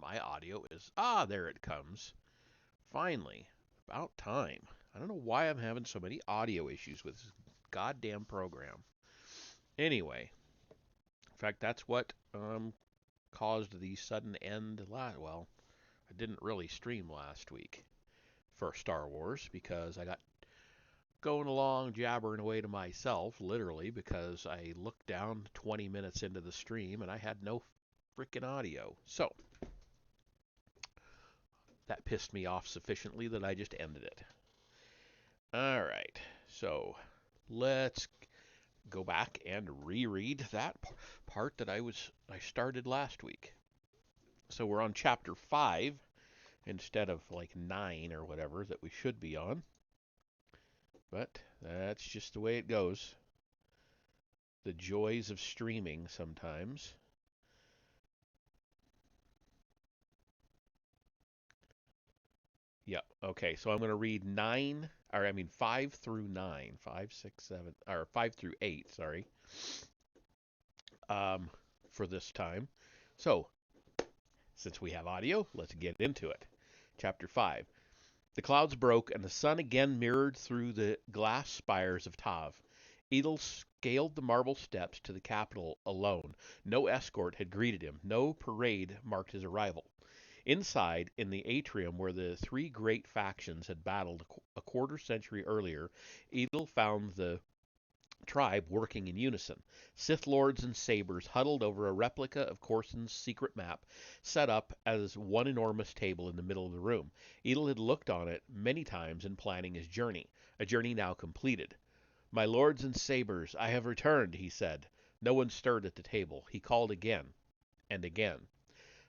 my audio is. There it comes. Finally. About time. I don't know why I'm having so many audio issues with this goddamn program. Anyway, in fact, that's what caused the sudden end. Well, I didn't really stream last week for Star Wars because I got going along jabbering away to myself, literally, because I looked down 20 minutes into the stream and I had no freaking audio. So, that pissed me off sufficiently that I just ended it. Alright, so let's go back and reread that part that I started last week. So we're on chapter 5 instead of like 9 or whatever that we should be on. But that's just the way it goes. The joys of streaming sometimes. Yep. Okay, so I'm going to read 5 through 9, 5, 6, 7, or 5 through 8, sorry, for this time. So, since we have audio, let's get into it. Chapter 5. The clouds broke, and the sun again mirrored through the glass spires of Tav. Edel scaled the marble steps to the capital alone. No escort had greeted him. No parade marked his arrival. Inside, in the atrium where the three great factions had battled a quarter century earlier, Edel found the tribe working in unison. Sith lords and sabers huddled over a replica of Coruscant's secret map, set up as one enormous table in the middle of the room. Edel had looked on it many times in planning his journey, a journey now completed. "My lords and sabers, I have returned," he said. No one stirred at the table. He called again and again.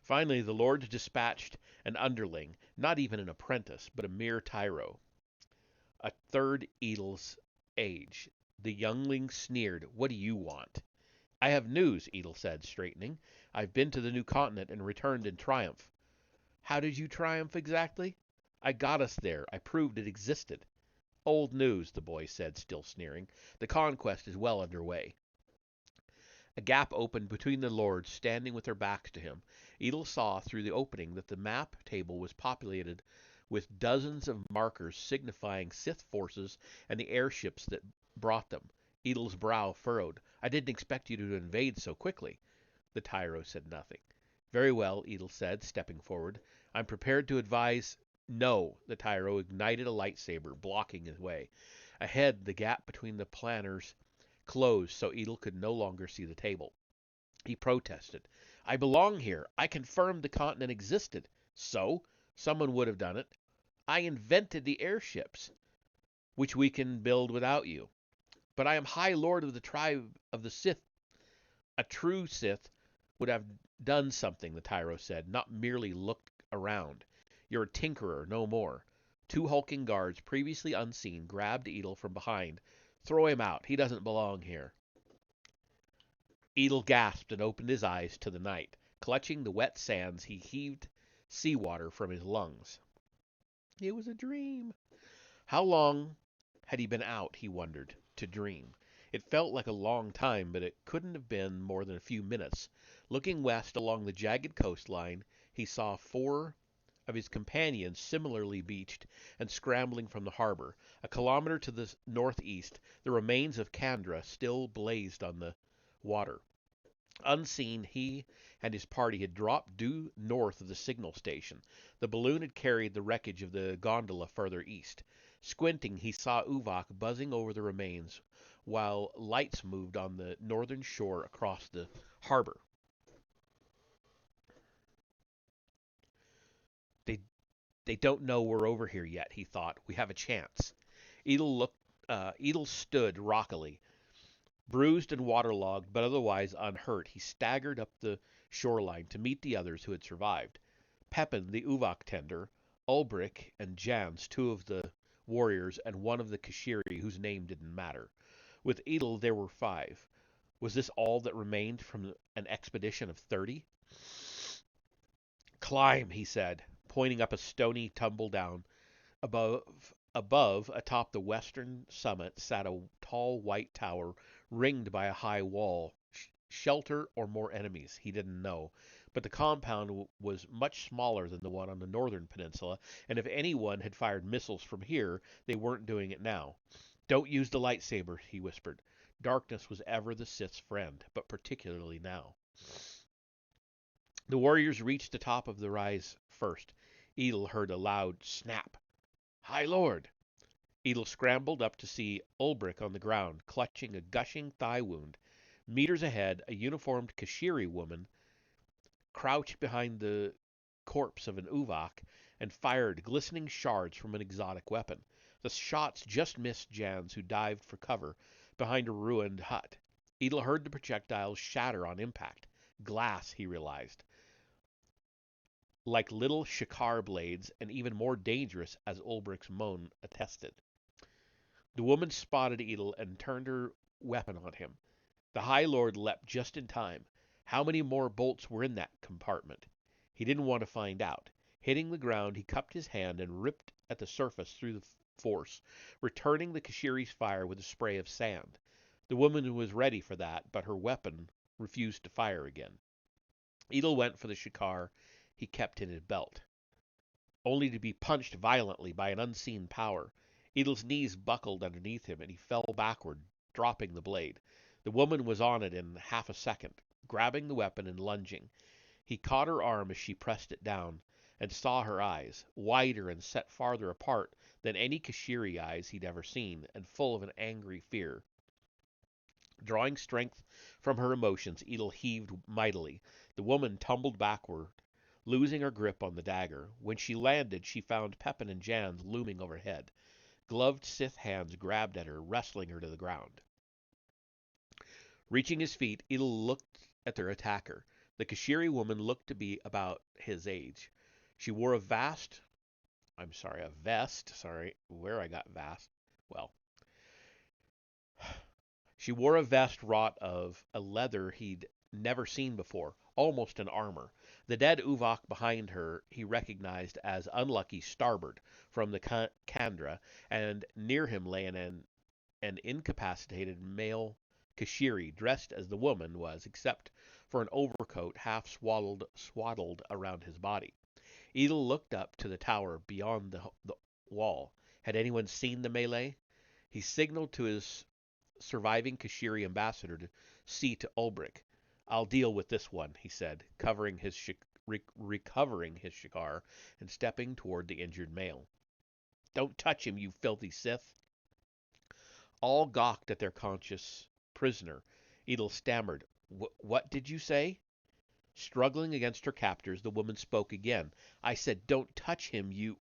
Finally, the lords dispatched an underling, not even an apprentice, but a mere tyro, a third Edel's age. The youngling sneered. "What do you want?" "I have news," Edel said, straightening. "I've been to the new continent and returned in triumph." "How did you triumph exactly?" "I got us there. I proved it existed." "Old news," the boy said, still sneering. "The conquest is well under way." A gap opened between the lords standing with their backs to him. Edel saw through the opening that the map table was populated with dozens of markers signifying Sith forces and the airships that brought them. Edel's brow furrowed. "I didn't expect you to invade so quickly." The tyro said nothing. "Very well," Edel said, stepping forward. "I'm prepared to advise—" "No!" The tyro ignited a lightsaber, blocking his way. Ahead, the gap between the planners closed so Edel could no longer see the table. He protested. "I belong here. I confirmed the continent existed." "So? Someone would have done it." "I invented the airships." "Which we can build without you." "But I am High Lord of the tribe of the Sith." "A true Sith would have done something," the tyro said, "not merely looked around. You're a tinkerer, no more." Two hulking guards, previously unseen, grabbed Edel from behind. "Throw him out. He doesn't belong here." Edel gasped and opened his eyes to the night. Clutching the wet sands, he heaved seawater from his lungs. It was a dream. How long had he been out, he wondered, to dream? It felt like a long time, but it couldn't have been more than a few minutes. Looking west along the jagged coastline, he saw four of his companions similarly beached and scrambling from the harbor. A kilometer to the northeast, the remains of Candra still blazed on the water. Unseen, he and his party had dropped due north of the signal station. The balloon had carried the wreckage of the gondola further east. Squinting, he saw Uvok buzzing over the remains, while lights moved on the northern shore across the harbor. They they don't know we're over here yet, he thought. We have a chance. Edel stood rockily. Bruised and waterlogged, but otherwise unhurt, he staggered up the shoreline to meet the others who had survived. Pepin, the Uvok tender, Ulbrich and Jans, two of the warriors, and one of the Kashiri, whose name didn't matter. With Edel there were 5. Was this all that remained from an expedition of 30? "Climb," he said, pointing up a stony tumble-down. Above, atop the western summit, sat a tall white tower ringed by a high wall. Shelter or more enemies, he didn't know, but the compound was much smaller than the one on the northern peninsula, and if anyone had fired missiles from here, they weren't doing it now. Don't use the lightsaber, he whispered. Darkness was ever the Sith's friend, but particularly now. The warriors reached the top of the rise first. Edel heard a loud snap. High Lord! Edel scrambled up to see Ulbrich on the ground, clutching a gushing thigh wound. Meters ahead, a uniformed Kashiri woman crouched behind the corpse of an Uvak and fired glistening shards from an exotic weapon. The shots just missed Jans, who dived for cover behind a ruined hut. Edel heard the projectiles shatter on impact. Glass, he realized, like little shikar blades, and even more dangerous, as Ulbrich's moan attested. The woman spotted Edel and turned her weapon on him. The High Lord leapt just in time. How many more bolts were in that compartment? He didn't want to find out. Hitting the ground, he cupped his hand and ripped at the surface through the force, returning the Kashiri's fire with a spray of sand. The woman was ready for that, but her weapon refused to fire again. Edel went for the shikar he kept in his belt, only to be punched violently by an unseen power. Edel's knees buckled underneath him, and he fell backward, dropping the blade. The woman was on it in half a second, grabbing the weapon and lunging. He caught her arm as she pressed it down, and saw her eyes, wider and set farther apart than any Kashiri eyes he'd ever seen, and full of an angry fear. Drawing strength from her emotions, Edel heaved mightily. The woman tumbled backward, losing her grip on the dagger. When she landed, she found Pepin and Jans looming overhead. Gloved Sith hands grabbed at her, wrestling her to the ground. Reaching his feet, Edel looked at their attacker. The Kashiri woman looked to be about his age. She wore a vest, where I got vast, well. She wore a vest wrought of a leather he'd never seen before, almost an armor. The dead Uvak behind her he recognized as Unlucky Starboard from the Kandra, and near him lay an incapacitated male Kashiri, dressed as the woman was, except for an overcoat half swaddled around his body. Edel looked up to the tower beyond the wall. Had anyone seen the melee? He signaled to his surviving Kashiri ambassador to see to Ulbrich. I'll deal with this one, he said, recovering his shikar and stepping toward the injured male. Don't touch him, you filthy Sith. All gawked at their conscious prisoner. Edel stammered, What did you say? Struggling against her captors, the woman spoke again. I said, don't touch him, you...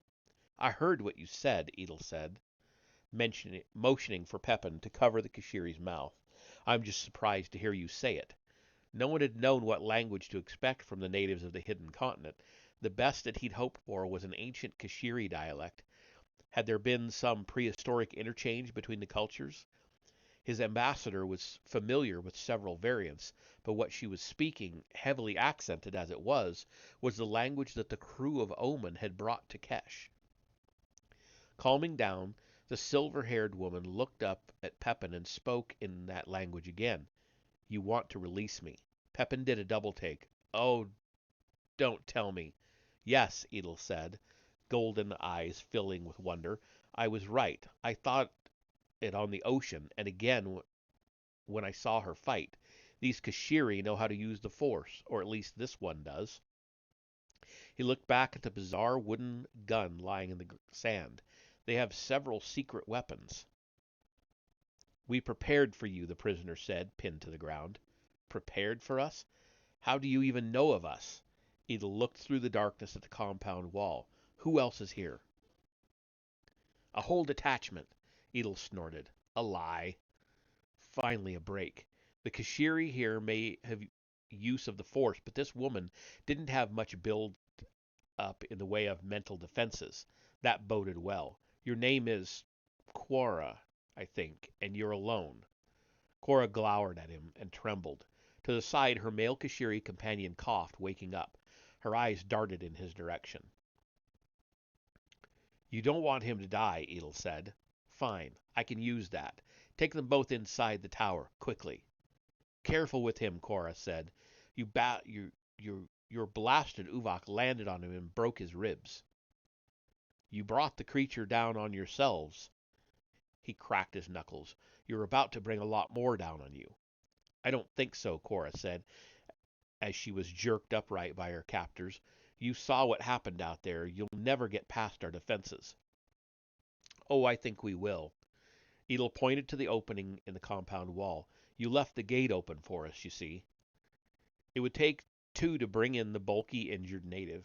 I heard what you said, Edel said, motioning for Pepin to cover the Kashiri's mouth. I'm just surprised to hear you say it. No one had known what language to expect from the natives of the hidden continent. The best that he'd hoped for was an ancient Kashiri dialect. Had there been some prehistoric interchange between the cultures? His ambassador was familiar with several variants, but what she was speaking, heavily accented as it was the language that the crew of Omen had brought to Kesh. Calming down, the silver-haired woman looked up at Pepin and spoke in that language again. You want to release me. Pepin did a double-take. Oh, don't tell me. Yes, Edel said, golden eyes filling with wonder. I was right. I thought it on the ocean, and again when I saw her fight. These Kashiri know how to use the Force, or at least this one does. He looked back at the bizarre wooden gun lying in the sand. They have several secret weapons. We prepared for you, the prisoner said, pinned to the ground. Prepared for us? How do you even know of us? Edel looked through the darkness at the compound wall. Who else is here? A whole detachment, Edel snorted. A lie. Finally a break. The Kashiri here may have use of the Force, but this woman didn't have much build up in the way of mental defenses. That boded well. Your name is Quora, I think, and you're alone. Quora glowered at him and trembled. To the side, her male Kashiri companion coughed, waking up. Her eyes darted in his direction. You don't want him to die, Edel said. Fine, I can use that. Take them both inside the tower, quickly. Careful with him, Quora said. You Your blasted Uvok landed on him and broke his ribs. You brought the creature down on yourselves. He cracked his knuckles. You're about to bring a lot more down on you. I don't think so, Cora said, as she was jerked upright by her captors. You saw what happened out there. You'll never get past our defenses. Oh, I think we will. Edel pointed to the opening in the compound wall. You left the gate open for us, you see. It would take two to bring in the bulky, injured native.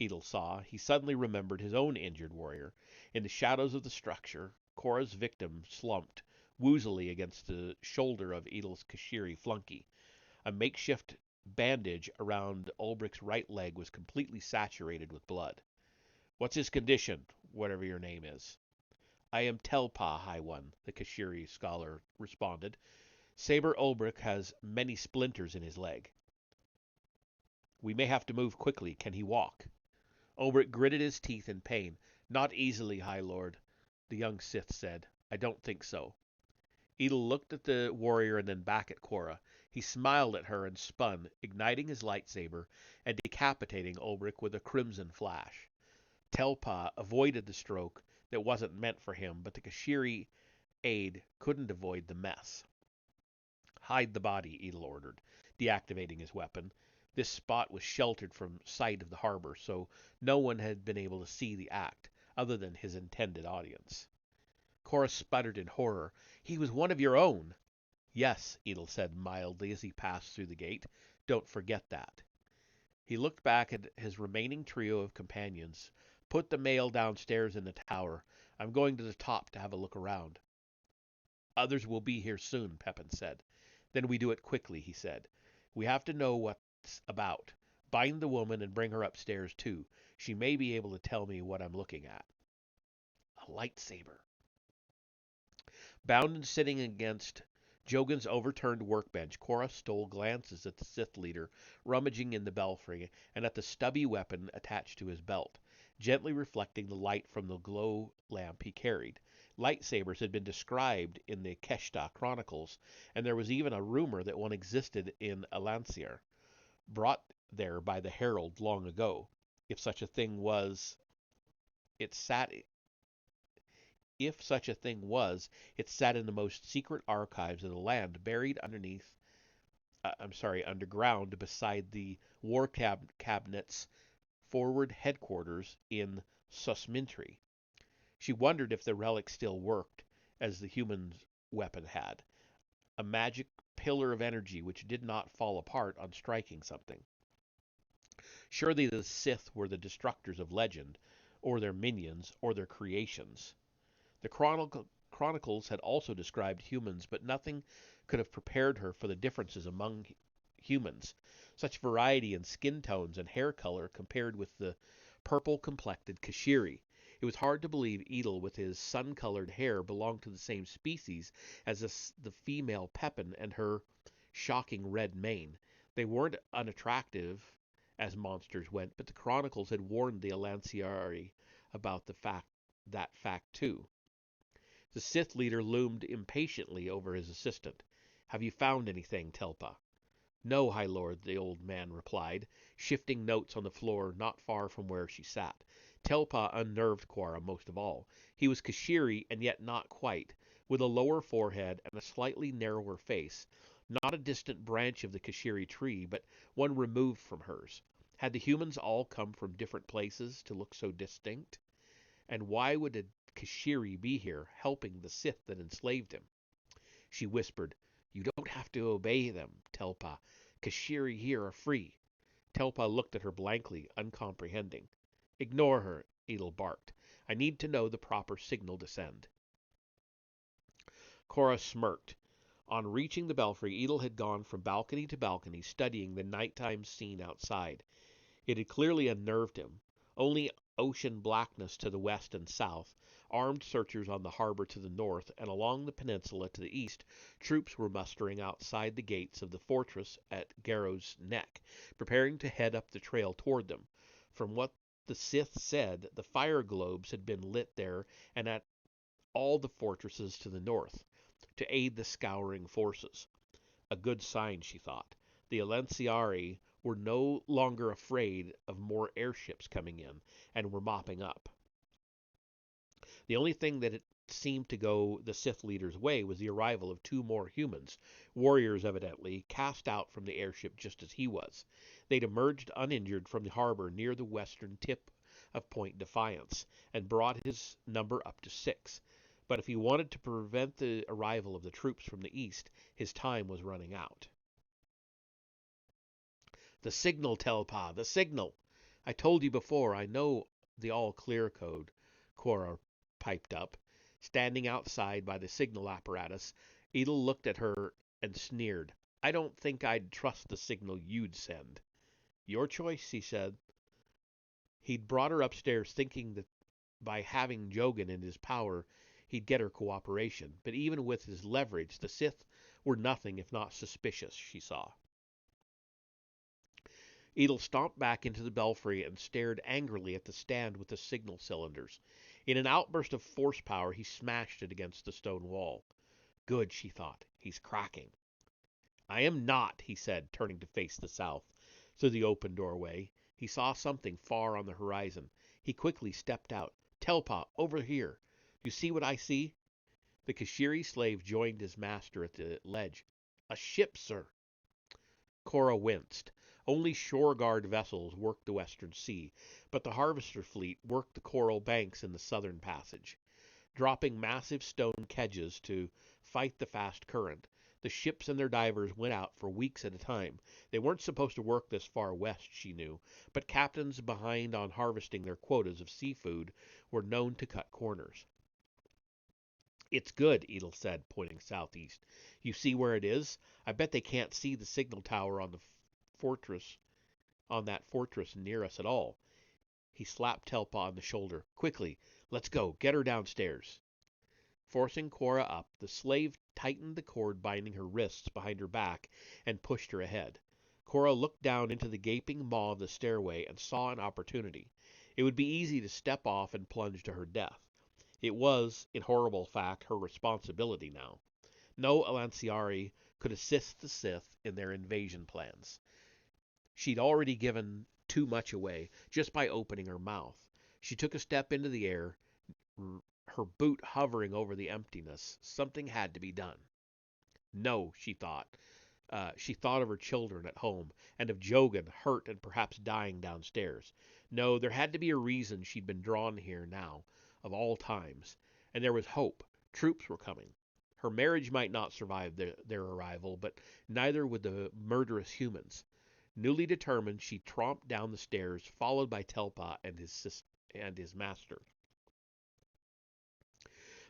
Edel saw. He suddenly remembered his own injured warrior. In the shadows of the structure, Cora's victim slumped woozily against the shoulder of Edel's Kashiri flunky. A makeshift bandage around Ulbrich's right leg was completely saturated with blood. What's his condition, whatever your name is? I am Telpa, High One, the Kashiri scholar responded. Saber Ulbrich has many splinters in his leg. We may have to move quickly. Can he walk? Ulbrich gritted his teeth in pain. Not easily, High Lord, the young Sith said. I don't think so. Edel looked at the warrior and then back at Cora. He smiled at her and spun, igniting his lightsaber and decapitating Ulbrich with a crimson flash. Telpa avoided the stroke that wasn't meant for him, but the Kashiri aide couldn't avoid the mess. Hide the body, Edel ordered, deactivating his weapon. This spot was sheltered from sight of the harbor, so no one had been able to see the act, other than his intended audience. Cora sputtered in horror. He was one of your own. Yes, Edel said mildly as he passed through the gate. Don't forget that. He looked back at his remaining trio of companions. Put the mail downstairs in the tower. I'm going to the top to have a look around. Others will be here soon, Pepin said. Then we do it quickly, he said. We have to know what's about. Bind the woman and bring her upstairs, too. She may be able to tell me what I'm looking at. A lightsaber. Bound and sitting against Jogan's overturned workbench, Cora stole glances at the Sith leader rummaging in the belfry and at the stubby weapon attached to his belt, gently reflecting the light from the glow lamp he carried. Lightsabers had been described in the Keshta Chronicles, and there was even a rumor that one existed in Alancier, brought there by the Herald long ago. If such a thing was, it sat in the most secret archives of the land, buried underground beside the war cabinet's forward headquarters in Susmintry. She wondered if the relic still worked, as the human weapon had, a magic pillar of energy which did not fall apart on striking something. Surely the Sith were the destructors of legend, or their minions, or their creations. The Chronicles had also described humans, but nothing could have prepared her for the differences among humans. Such variety in skin tones and hair color compared with the purple-complected Kashiri. It was hard to believe Edel, with his sun-colored hair, belonged to the same species as the female Pepin and her shocking red mane. They weren't unattractive as monsters went, but the Chronicles had warned the Alanciari about that fact too. The Sith leader loomed impatiently over his assistant. Have you found anything, Telpa? No, High Lord, the old man replied, shifting notes on the floor not far from where she sat. Telpa unnerved Cora most of all. He was Kashiri, and yet not quite, with a lower forehead and a slightly narrower face, not a distant branch of the Kashiri tree, but one removed from hers. Had the humans all come from different places to look so distinct? And why would a Kashiri be here, helping the Sith that enslaved him? She whispered, You don't have to obey them, Telpa. Kashiri here are free. Telpa looked at her blankly, uncomprehending. Ignore her, Edel barked. I need to know the proper signal to send. Cora smirked. On reaching the belfry, Edel had gone from balcony to balcony, studying the nighttime scene outside. It had clearly unnerved him. Only ocean blackness to the west and south, armed searchers on the harbor to the north, and along the peninsula to the east, troops were mustering outside the gates of the fortress at Garrow's Neck, preparing to head up the trail toward them. From what the Sith said, the fire globes had been lit there and at all the fortresses to the north, to aid the scouring forces. A good sign, she thought. The Alanciari were no longer afraid of more airships coming in and were mopping up. The only thing that it seemed to go the Sith leader's way was the arrival of two more humans, warriors evidently, cast out from the airship just as he was. They'd emerged uninjured from the harbor near the western tip of Point Defiance, and brought his number up to 6. But if he wanted to prevent the arrival of the troops from the east, his time was running out. The signal, Telpa, the signal! I told you before, I know the all-clear code, Cora piped up. Standing outside by the signal apparatus, Edel looked at her and sneered. I don't think I'd trust the signal you'd send. Your choice, he said. He'd brought her upstairs thinking that by having Jogan in his power, he'd get her cooperation. But even with his leverage, the Sith were nothing if not suspicious, she saw. Edel stomped back into the belfry and stared angrily at the stand with the signal cylinders. In an outburst of force power, he smashed it against the stone wall. Good, she thought. He's cracking. I am not, he said, turning to face the south. Through the open doorway, he saw something far on the horizon. He quickly stepped out. Telpa, over here. You see what I see? The Kashiri slave joined his master at the ledge. A ship, sir. Cora winced. Only shore-guard vessels worked the Western Sea, but the Harvester fleet worked the coral banks in the Southern Passage. Dropping massive stone kedges to fight the fast current, the ships and their divers went out for weeks at a time. They weren't supposed to work this far west, she knew, but captains behind on harvesting their quotas of seafood were known to cut corners. It's good, Edel said, pointing southeast. You see where it is? I bet they can't see the signal tower on that fortress near us at all. He slapped Telpa on the shoulder. Quickly, let's go. Get her downstairs. Forcing Cora up, the slave tightened the cord binding her wrists behind her back and pushed her ahead. Cora looked down into the gaping maw of the stairway and saw an opportunity. It would be easy to step off and plunge to her death. It was, in horrible fact, her responsibility now. No Alanciari could assist the Sith in their invasion plans. She'd already given too much away just by opening her mouth. She took a step into the air, her boot hovering over the emptiness. Something had to be done. No, she thought. She thought of her children at home, and of Jogan, hurt and perhaps dying downstairs. No, there had to be a reason she'd been drawn here now, of all times. And there was hope. Troops were coming. Her marriage might not survive their arrival, but neither would the murderous humans. Newly determined, she tromped down the stairs, followed by Telpa and his master.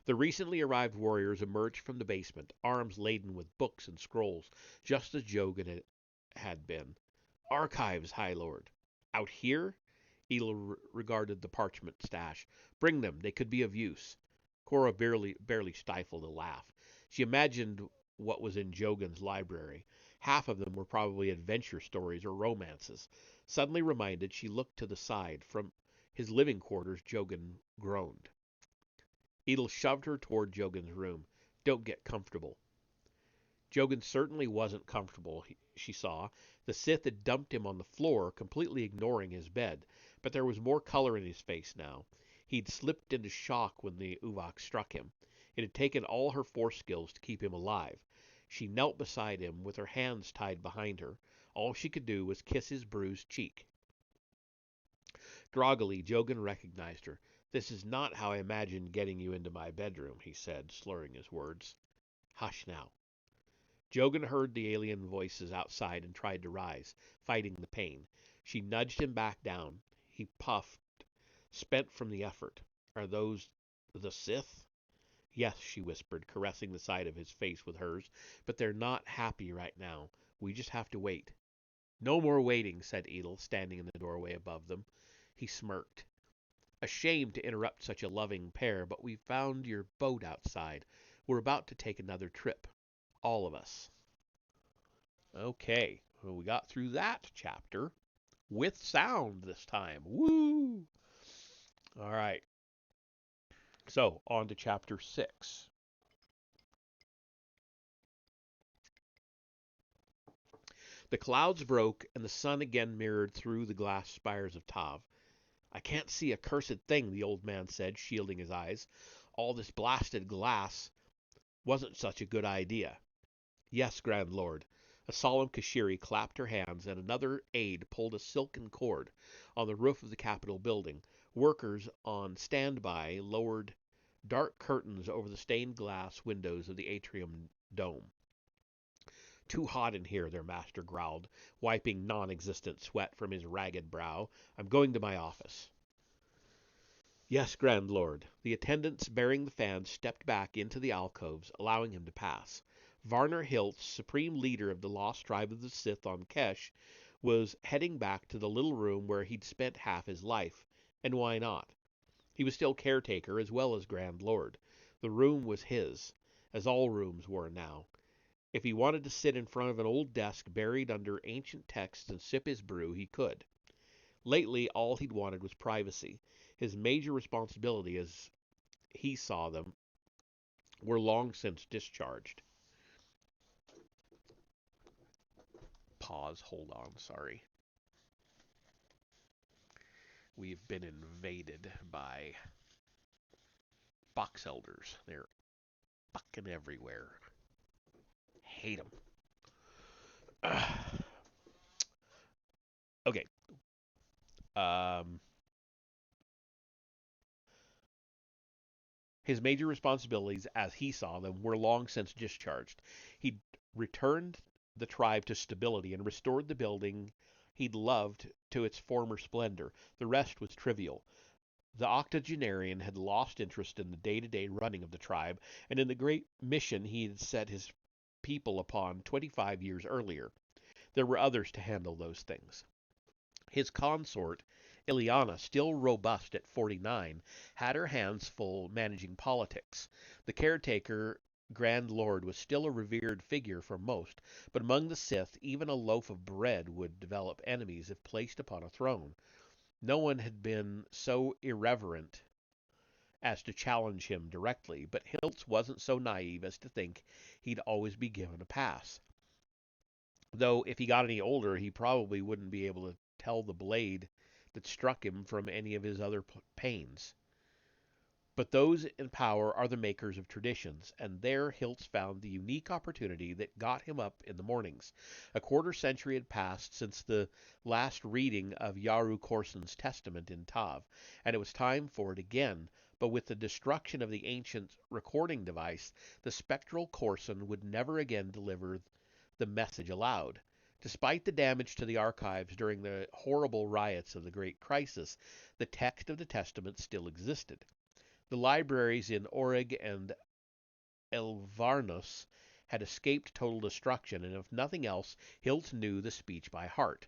The recently arrived warriors emerged from the basement, arms laden with books and scrolls, just as Jogan had been. Archives, High Lord. Out here? Edel regarded the parchment stash. Bring them. They could be of use. Cora barely stifled a laugh. She imagined what was in Jogan's library. Half of them were probably adventure stories or romances. Suddenly reminded, she looked to the side. From his living quarters, Jogan groaned. Edel shoved her toward Jogan's room. Don't get comfortable. Jogan certainly wasn't comfortable, she saw. The Sith had dumped him on the floor, completely ignoring his bed, but there was more color in his face now. He'd slipped into shock when the Uvok struck him. It had taken all her force skills to keep him alive. She knelt beside him, with her hands tied behind her. All she could do was kiss his bruised cheek. Groggily, Jogan recognized her. This is not how I imagined getting you into my bedroom, he said, slurring his words. Hush now. Jogan heard the alien voices outside and tried to rise, fighting the pain. She nudged him back down. He puffed, spent from the effort. Are those the Sith? Yes, she whispered, caressing the side of his face with hers, but they're not happy right now. We just have to wait. No more waiting, said Edel, standing in the doorway above them. He smirked. Ashamed to interrupt such a loving pair, but we found your boat outside. We're about to take another trip. All of us. Okay, well, we got through that chapter with sound this time. Woo! All right. So, on to chapter 6. The clouds broke, and the sun again mirrored through the glass spires of Tav. I can't see a cursed thing, the old man said, shielding his eyes. All this blasted glass wasn't such a good idea. Yes, Grand Lord. A solemn Kashiri clapped her hands, and another aide pulled a silken cord. On the roof of the Capitol building, workers on standby lowered dark curtains over the stained glass windows of the atrium dome. Too hot in here, their master growled, wiping non-existent sweat from his ragged brow. I'm going to my office. Yes, Grand Lord. The attendants bearing the fans stepped back into the alcoves, allowing him to pass. Varner Hiltz, supreme leader of the lost tribe of the Sith on Kesh, was heading back to the little room where he'd spent half his life. And why not? He was still caretaker as well as Grand Lord. The room was his, as all rooms were now. If he wanted to sit in front of an old desk buried under ancient texts and sip his brew, he could. Lately, all he'd wanted was privacy. His major responsibility, as he saw them, were long since discharged. Pause, hold on, sorry. We've been invaded by box elders. They're fucking everywhere. Hate them. Okay. His major responsibilities, as he saw them, were long since discharged. He'd returned the tribe to stability and restored the building he'd loved to its former splendor. The rest was trivial. The octogenarian had lost interest in the day-to-day running of the tribe and in the great mission he had set his people upon 25 years earlier. There were others to handle those things. His consort, Ileana, still robust at 49, had her hands full managing politics. The caretaker, Grand Lord, was still a revered figure for most, but among the Sith, even a loaf of bread would develop enemies if placed upon a throne. No one had been so irreverent as to challenge him directly, but Hiltz wasn't so naive as to think he'd always be given a pass. Though if he got any older, he probably wouldn't be able to tell the blade that struck him from any of his other pains. But those in power are the makers of traditions, and there Hiltz found the unique opportunity that got him up in the mornings. A quarter century had passed since the last reading of Yaru Corson's testament in Tav, and it was time for it again, but with the destruction of the ancient recording device, the spectral Corson would never again deliver the message aloud. Despite the damage to the archives during the horrible riots of the Great Crisis, the text of the testament still existed. The libraries in Oreg and Elvarnos had escaped total destruction, and if nothing else, Hilt knew the speech by heart.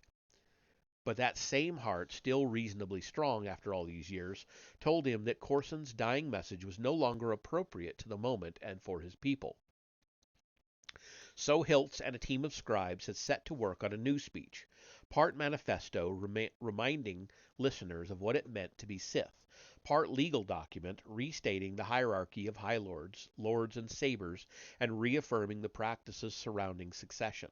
But that same heart, still reasonably strong after all these years, told him that Corson's dying message was no longer appropriate to the moment and for his people. So Hiltz and a team of scribes had set to work on a new speech, part manifesto reminding listeners of what it meant to be Sith, part legal document restating the hierarchy of High Lords, Lords, and Sabers, and reaffirming the practices surrounding succession.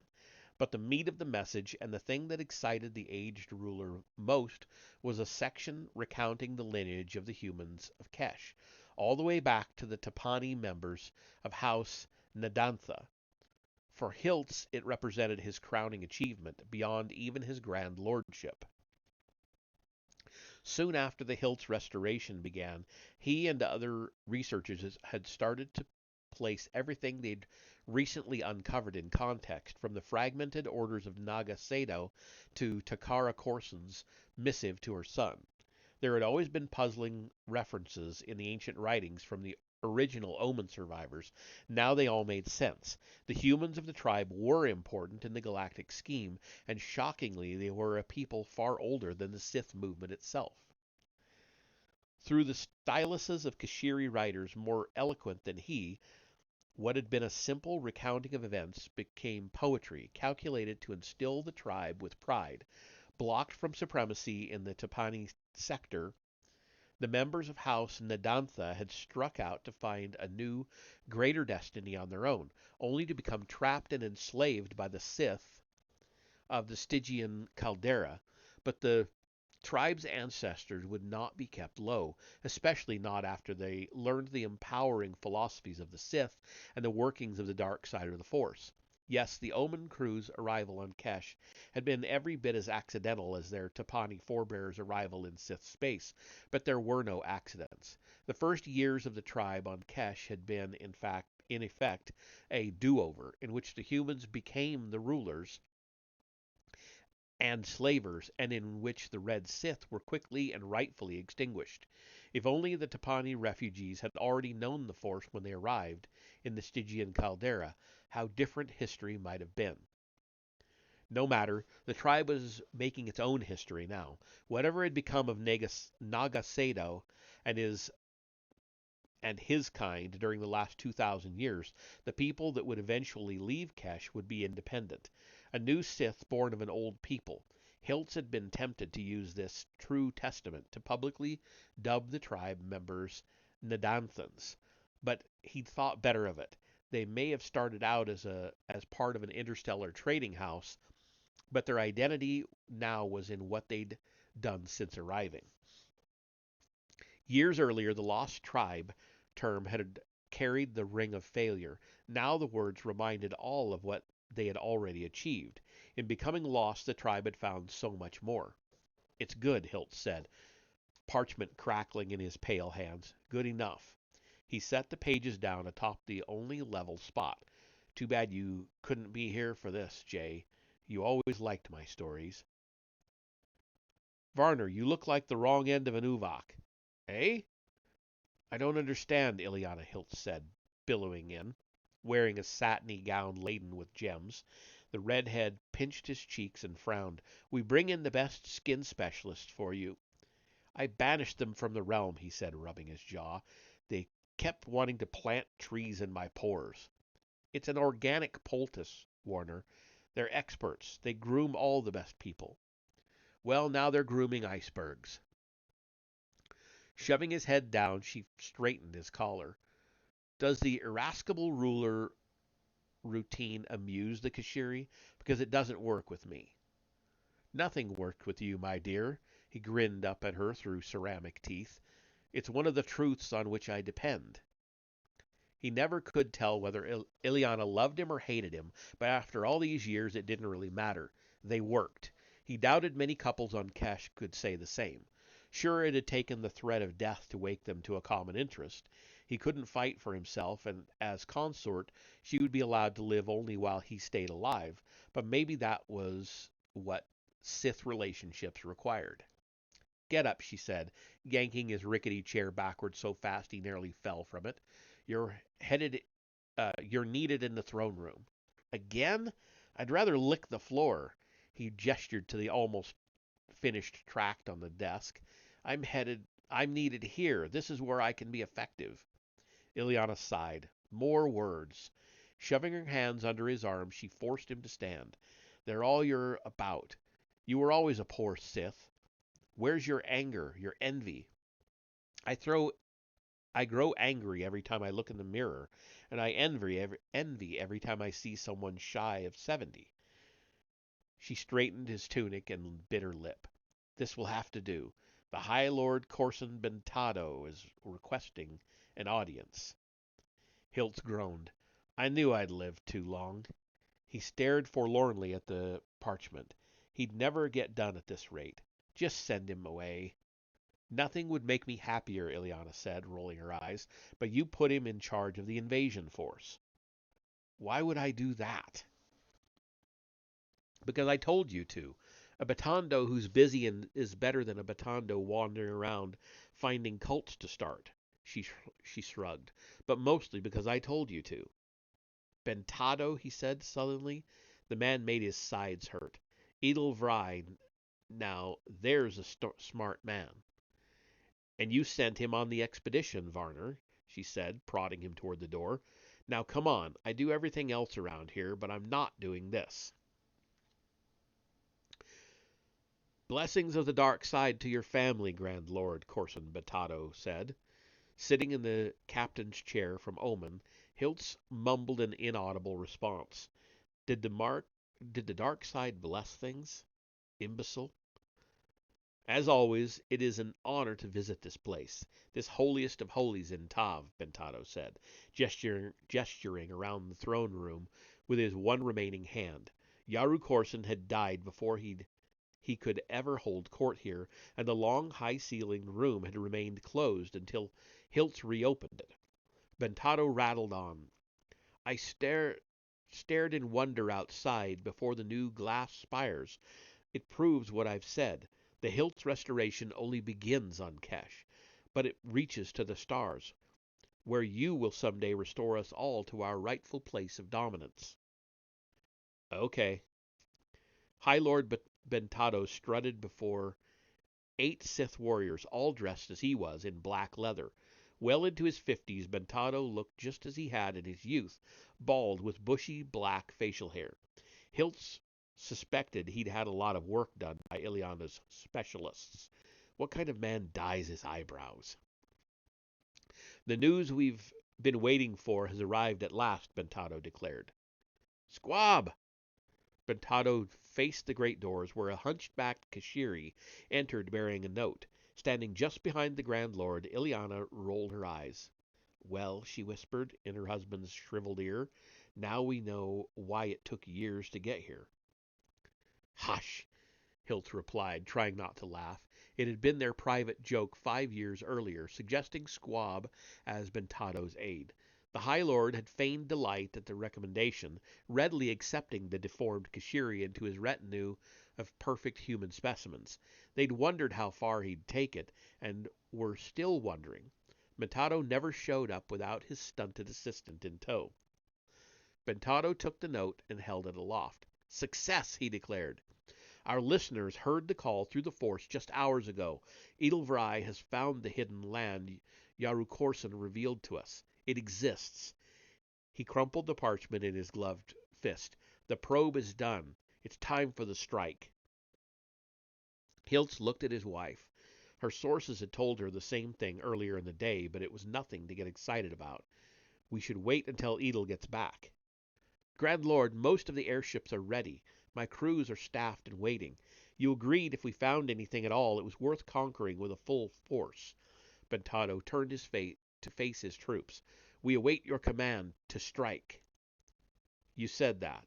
But the meat of the message, and the thing that excited the aged ruler most, was a section recounting the lineage of the humans of Kesh, all the way back to the Tapani members of House Nadantha. For Hiltz, it represented his crowning achievement, beyond even his grand lordship. Soon after the Hiltz restoration began, he and other researchers had started to place everything they'd recently uncovered in context, from the fragmented orders of Naga Sado to Takara Corson's missive to her son. There had always been puzzling references in the ancient writings from the original Omen survivors. Now they all made sense. The humans of the tribe were important in the galactic scheme, and shockingly, they were a people far older than the Sith movement itself. Through the styluses of Kashiri writers more eloquent than he, what had been a simple recounting of events became poetry, calculated to instill the tribe with pride. Blocked from supremacy in the Tapani sector, the members of House Nadantha had struck out to find a new, greater destiny on their own, only to become trapped and enslaved by the Sith of the Stygian caldera, but the tribe's ancestors would not be kept low, especially not after they learned the empowering philosophies of the Sith and the workings of the dark side of the Force. Yes, the Omen crew's arrival on Kesh had been every bit as accidental as their Tapani forebears' arrival in Sith space, but there were no accidents. The first years of the tribe on Kesh had been, in effect, a do-over, in which the humans became the rulers and slavers, and in which the Red Sith were quickly and rightfully extinguished. If only the Tapani refugees had already known the Force when they arrived in the Stygian caldera, how different history might have been. No matter, the tribe was making its own history now. Whatever had become of Nagasado and his kind during the last 2,000 years, the people that would eventually leave Kesh would be independent. A new Sith born of an old people. Hiltz had been tempted to use this true testament to publicly dub the tribe members Nadanthans, but he'd thought better of it. They may have started out as part of an interstellar trading house, but their identity now was in what they'd done since arriving. Years earlier, the Lost Tribe term had carried the ring of failure. Now the words reminded all of what they had already achieved. In becoming lost, the tribe had found so much more. It's good, Hilt said, parchment crackling in his pale hands. Good enough. He set the pages down atop the only level spot. Too bad you couldn't be here for this, Jay. You always liked my stories. Varner, you look like the wrong end of an Uvok. Eh? I don't understand, Ileana Hilt said, billowing in, wearing a satiny gown laden with gems. The redhead pinched his cheeks and frowned. We bring in the best skin specialists for you. I banished them from the realm, he said, rubbing his jaw. They kept wanting to plant trees in my pores. It's an organic poultice, Warner. They're experts. They groom all the best people. Well, now they're grooming icebergs. Shoving his head down, she straightened his collar. Does the irascible ruler routine amuse the Kashiri? Because it doesn't work with me. Nothing worked with you, my dear. He grinned up at her through ceramic teeth. It's one of the truths on which I depend. He never could tell whether Ileana loved him or hated him, but after all these years it didn't really matter. They worked. He doubted many couples on Kesh could say the same. Sure, it had taken the threat of death to wake them to a common interest. He couldn't fight for himself, and as consort, she would be allowed to live only while he stayed alive, but maybe that was what Sith relationships required. Get up, she said, yanking his rickety chair backward so fast he nearly fell from it. You're needed in the throne room. Again? I'd rather lick the floor. He gestured to the almost finished tract on the desk. I'm needed here. This is where I can be effective. Ileana sighed. More words. Shoving her hands under his arm, she forced him to stand. They're all you're about. You were always a poor Sith. Where's your anger, your envy? I grow angry every time I look in the mirror, and I envy every time I see someone shy of 70. She straightened his tunic and bit her lip. This will have to do. The High Lord Corson Bentado is requesting an audience. Hiltz groaned. I knew I'd lived too long. He stared forlornly at the parchment. He'd never get done at this rate. Just send him away. Nothing would make me happier, Ileana said, rolling her eyes, but you put him in charge of the invasion force. Why would I do that? Because I told you to. A Batondo who's busy and is better than a Batondo wandering around finding cults to start. She shrugged. But mostly because I told you to. Bentado, he said sullenly. The man made his sides hurt. Edelvry, now there's a smart man. And you sent him on the expedition, Varner, she said, prodding him toward the door. Now come on, I do everything else around here, but I'm not doing this. Blessings of the dark side to your family, Grand Lord, Corson Batato said. Sitting in the captain's chair from Omen, Hiltz mumbled an inaudible response. Did the Did the dark side bless things? Imbecile. As always, it is an honor to visit this place, this holiest of holies in Tav, Bentado said, gesturing around the throne room with his one remaining hand. Yaru Korson had died before he could ever hold court here, and the long, high-ceilinged room had remained closed until Hiltz reopened it. Bentado rattled on. I stared in wonder outside before the new glass spires. It proves what I've said. The Hiltz restoration only begins on Kesh, but it reaches to the stars, where you will someday restore us all to our rightful place of dominance. Okay. High Lord Bentado strutted before 8 Sith warriors, all dressed as he was in black leather. Well into his 50s, Bentado looked just as he had in his youth, bald with bushy black facial hair. Hiltz suspected he'd had a lot of work done by Ileana's specialists. What kind of man dyes his eyebrows? The news we've been waiting for has arrived at last, Bentado declared. Squab! Bentado faced the great doors, where a hunchbacked Kashiri entered bearing a note. Standing just behind the Grand Lord, Ileana rolled her eyes. Well, she whispered in her husband's shriveled ear, now we know why it took years to get here. Hush, Hilt replied, trying not to laugh. It had been their private joke 5 years earlier, suggesting Squab as Bentado's aide. The High Lord had feigned delight at the recommendation, readily accepting the deformed Kashiri into his retinue of perfect human specimens. They'd wondered how far he'd take it, and were still wondering. Bentado never showed up without his stunted assistant in tow. Bentado took the note and held it aloft. Success, he declared. Our listeners heard the call through the Force just hours ago. Edelvrai has found the hidden land Yaru Korson revealed to us. It exists. He crumpled the parchment in his gloved fist. The probe is done. It's time for the strike. Hiltz looked at his wife. Her sources had told her the same thing earlier in the day, but it was nothing to get excited about. We should wait until Edel gets back. Grand Lord, most of the airships are ready. My crews are staffed and waiting. You agreed if we found anything at all, it was worth conquering with a full force. Bentado turned his face to face his troops. We await your command to strike. You said that.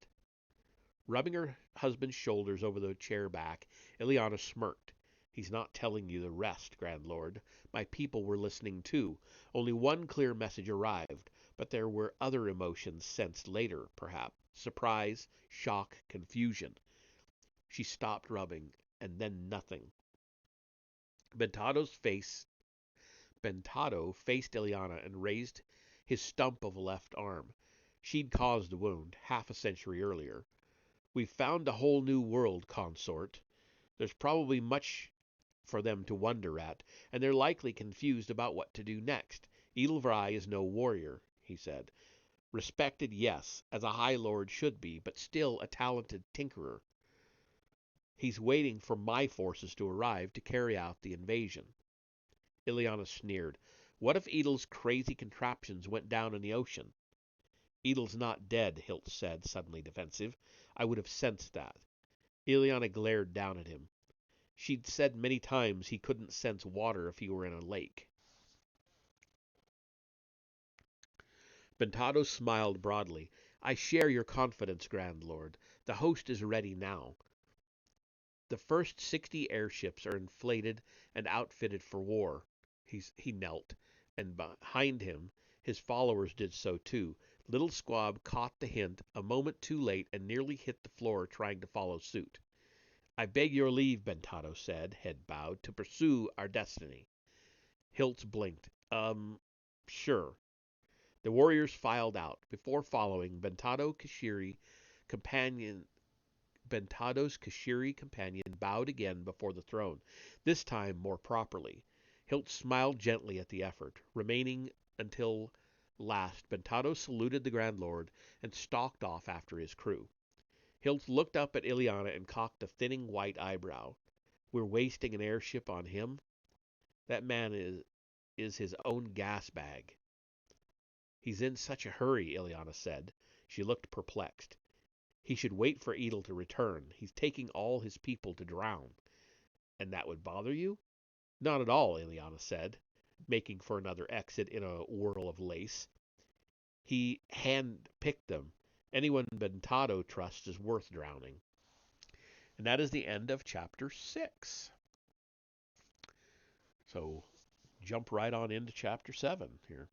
Rubbing her husband's shoulders over the chair back, Ileana smirked. He's not telling you the rest, Grand Lord. My people were listening too. Only one clear message arrived, but there were other emotions sensed later, perhaps. Surprise, shock, confusion. She stopped rubbing, and then nothing. Bentado faced Ileana and raised his stump of a left arm. She'd caused the wound, half a century earlier. We've found a whole new world, consort. There's probably much for them to wonder at, and they're likely confused about what to do next. Edelvrai is no warrior, he said. Respected, yes, as a High Lord should be, but still a talented tinkerer. He's waiting for my forces to arrive to carry out the invasion. Ileana sneered. What if Edel's crazy contraptions went down in the ocean? Edel's not dead, Hilt said, suddenly defensive. I would have sensed that. Ileana glared down at him. She'd said many times he couldn't sense water if he were in a lake. Bentado smiled broadly. I share your confidence, Grand Lord. The host is ready now. The first 60 airships are inflated and outfitted for war. He knelt, and behind him, his followers did so too. Little Squab caught the hint a moment too late and nearly hit the floor trying to follow suit. I beg your leave, Bentado said, head bowed, to pursue our destiny. Hiltz blinked. Sure. The warriors filed out. Before following, Bentado's Kashiri companion bowed again before the throne, this time more properly. Hilt smiled gently at the effort. Remaining until last, Bentado saluted the Grand Lord and stalked off after his crew. Hilt looked up at Ileana and cocked a thinning white eyebrow. We're wasting an airship on him? That man is his own gas bag. He's in such a hurry, Ileana said. She looked perplexed. He should wait for Edel to return. He's taking all his people to drown. And that would bother you? Not at all, Ileana said, making for another exit in a whirl of lace. He hand-picked them. Anyone Bentado trusts is worth drowning. And that is the end of chapter 6. So jump right on into chapter 7 here.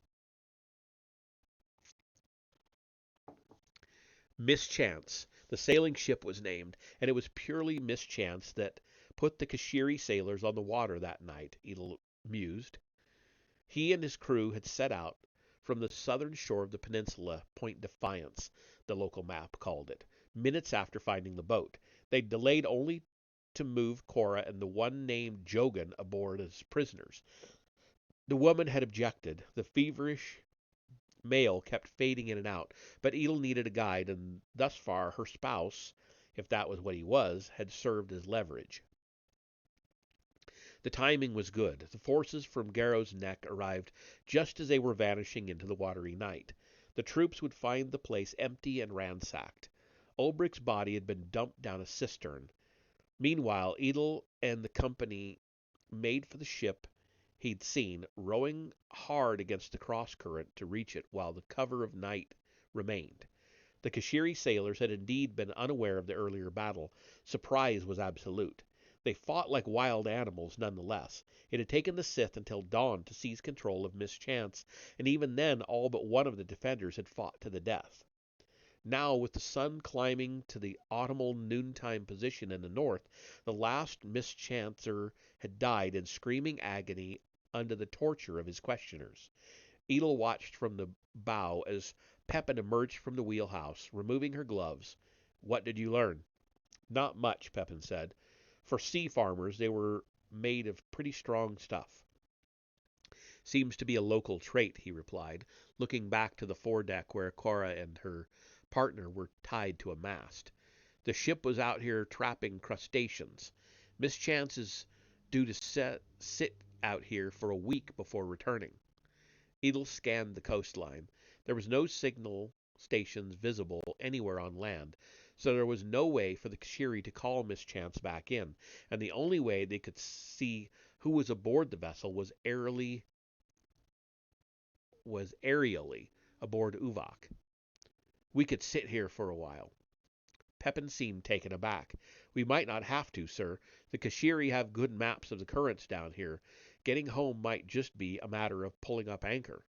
Mischance. The sailing ship was named, and it was purely mischance that put the Kashiri sailors on the water that night, Edel mused. He and his crew had set out from the southern shore of the peninsula, Point Defiance, the local map called it, minutes after finding the boat. They'd delayed only to move Cora and the one named Jogan aboard as prisoners. The woman had objected. The feverish male kept fading in and out, but Edel needed a guide, and thus far her spouse, if that was what he was, had served as leverage. The timing was good. The forces from Garrow's Neck arrived just as they were vanishing into the watery night. The troops would find the place empty and ransacked. Ulbricht's body had been dumped down a cistern. Meanwhile, Edel and the company made for the ship he'd seen, rowing hard against the cross-current to reach it while the cover of night remained. The Kashiri sailors had indeed been unaware of the earlier battle. Surprise was absolute. They fought like wild animals nonetheless. It had taken the Sith until dawn to seize control of Mischance, and even then all but one of the defenders had fought to the death. Now, with the sun climbing to the autumnal noontime position in the north, the last mischancer had died in screaming agony under the torture of his questioners. Edel watched from the bow as Pepin emerged from the wheelhouse, removing her gloves. "What did you learn?" "Not much," Pepin said. "For sea farmers, they were made of pretty strong stuff." "Seems to be a local trait," he replied, looking back to the foredeck where Cora and her partner were tied to a mast. "The ship was out here trapping crustaceans. Mischance is due to sit out here for a week before returning." Edel scanned the coastline. There was no signal stations visible anywhere on land, so there was no way for the Kashiri to call Mischance back in, and the only way they could see who was aboard the vessel was aerially aboard Uvok. "We could sit here for a while." Pepin seemed taken aback. "We might not have to, sir. The Kashiri have good maps of the currents down here. Getting home might just be a matter of pulling up anchor."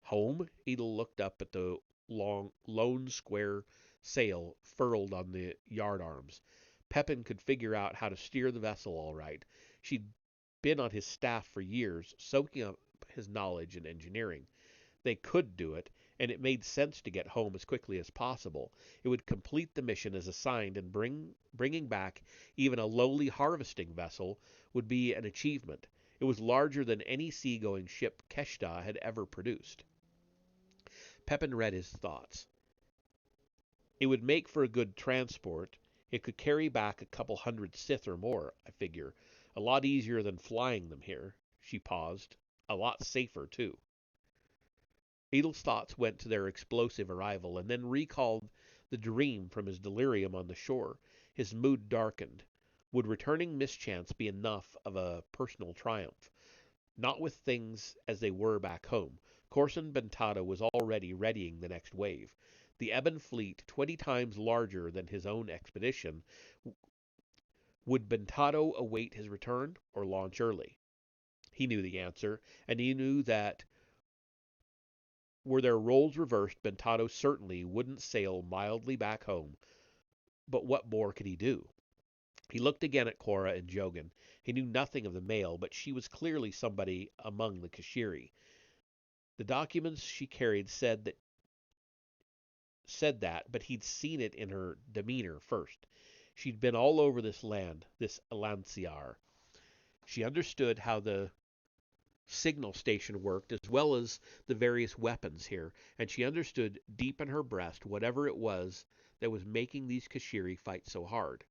"Home?" Edel looked up at the lone square sail furled on the yardarms. Pepin could figure out how to steer the vessel all right. She'd been on his staff for years, soaking up his knowledge in engineering. They could do it, and it made sense to get home as quickly as possible. It would complete the mission as assigned, and bringing back even a lowly harvesting vessel would be an achievement. It was larger than any seagoing ship Keshta had ever produced. Pepin read his thoughts. "It would make for a good transport. It could carry back a couple hundred Sith or more, I figure. A lot easier than flying them here." She paused. "A lot safer, too." Edel's thoughts went to their explosive arrival, and then recalled the dream from his delirium on the shore. His mood darkened. Would returning Mischance be enough of a personal triumph? Not with things as they were back home. Corson Bentado was already readying the next wave. The Ebon fleet, 20 times larger than his own expedition. Would Bentado await his return, or launch early? He knew the answer, and he knew that were their roles reversed, Bentado certainly wouldn't sail mildly back home. But what more could he do? He looked again at Cora and Jogan. He knew nothing of the male, but she was clearly somebody among the Kashiri. The documents she carried said that, but he'd seen it in her demeanor first. She'd been all over this land, this Elanciar. She understood how the signal station worked as well as the various weapons here, and she understood deep in her breast whatever it was that was making these Kashiri fight so hard.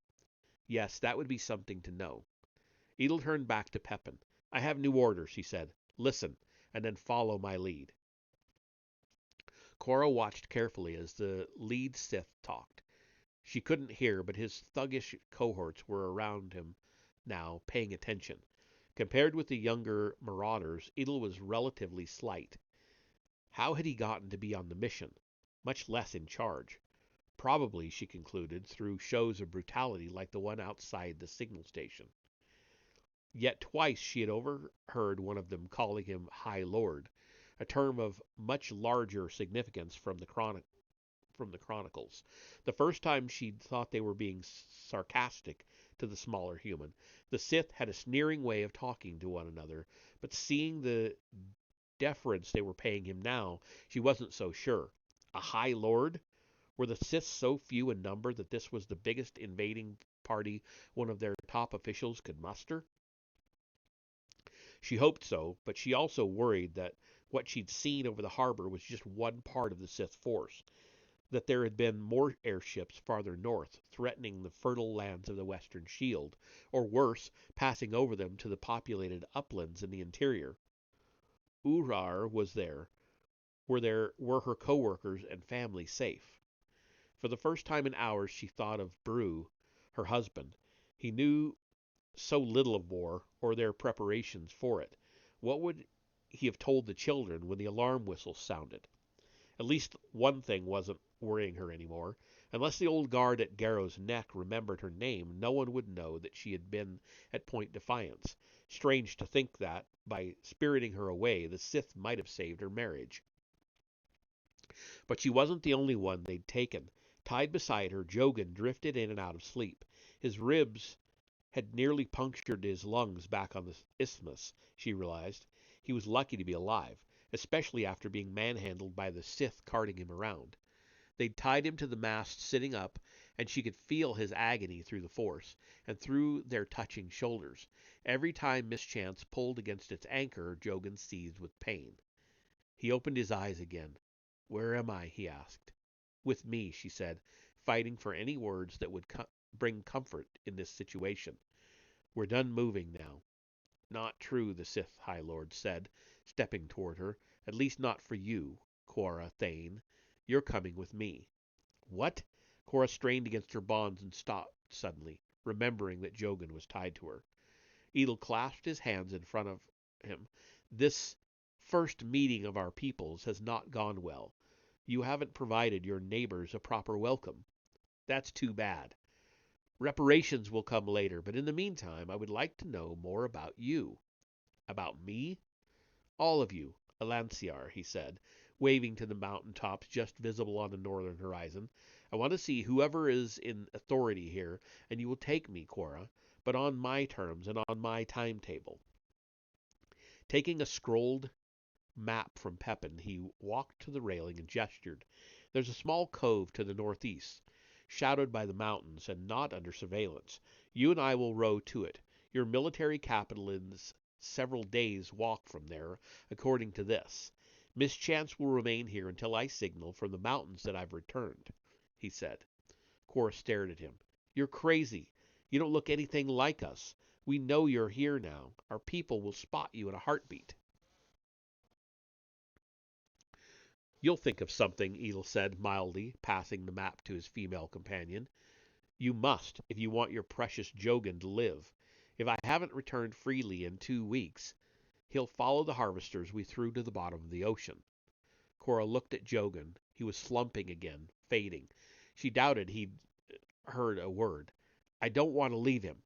Yes, that would be something to know. Edel turned back to Pepin. "I have new orders," he said. "Listen, and then follow my lead." Cora watched carefully as the lead Sith talked. She couldn't hear, but his thuggish cohorts were around him now, paying attention. Compared with the younger marauders, Idle was relatively slight. How had he gotten to be on the mission, much less in charge? Probably, she concluded, through shows of brutality like the one outside the signal station. Yet twice she had overheard one of them calling him High Lord, a term of much larger significance from the chronicles. The first time she'd thought they were being sarcastic to the smaller human. The Sith had a sneering way of talking to one another, but seeing the deference they were paying him now, she wasn't so sure. A High Lord? Were the Sith so few in number that this was the biggest invading party one of their top officials could muster? She hoped so, but she also worried that what she'd seen over the harbor was just one part of the Sith force, that there had been more airships farther north, threatening the fertile lands of the Western Shield, or worse, passing over them to the populated uplands in the interior. Urar was there. Were her co-workers and family safe? For the first time in hours she thought of Brew, her husband. He knew so little of war, or their preparations for it. What would he have told the children when the alarm whistle sounded? At least one thing wasn't worrying her anymore. Unless the old guard at Garrow's neck remembered her name, no one would know that she had been at Point Defiance. Strange to think that, by spiriting her away, the Sith might have saved her marriage. But she wasn't the only one they'd taken. Tied beside her, Jogan drifted in and out of sleep. His ribs had nearly punctured his lungs back on the isthmus, she realized. He was lucky to be alive, especially after being manhandled by the Sith carting him around. They'd tied him to the mast sitting up, and she could feel his agony through the force, and through their touching shoulders. Every time mischance pulled against its anchor, Jogan seethed with pain. He opened his eyes again. "Where am I?" he asked. "With me," she said, fighting for any words that would bring comfort in this situation. "We're done moving now." "Not true," the Sith High Lord said, stepping toward her. "At least not for you, Cora Thane. You're coming with me." "What?" Cora strained against her bonds and stopped suddenly, remembering that Jogan was tied to her. Edel clasped his hands in front of him. "This first meeting of our peoples has not gone well. You haven't provided your neighbors a proper welcome. That's too bad. Reparations will come later, but in the meantime, I would like to know more about you." "About me?" "All of you, Alanciar," he said, waving to the mountain tops just visible on the northern horizon. "I want to see whoever is in authority here, and you will take me, Cora, but on my terms and on my timetable." Taking a scrolled map from Pepin, he walked to the railing and gestured. "There's a small cove to the northeast, shadowed by the mountains and not under surveillance. You and I will row to it. Your military capital is several days' walk from there, according to this. Mischance will remain here until I signal from the mountains that I've returned," he said. Cora stared at him. "You're crazy. You don't look anything like us. We know you're here now. Our people will spot you in a heartbeat." "You'll think of something," Edel said mildly, passing the map to his female companion. "You must, if you want your precious Jogan to live. If I haven't returned freely in 2 weeks, he'll follow the harvesters we threw to the bottom of the ocean." Cora looked at Jogan. He was slumping again, fading. She doubted he'd heard a word. "I don't want to leave him."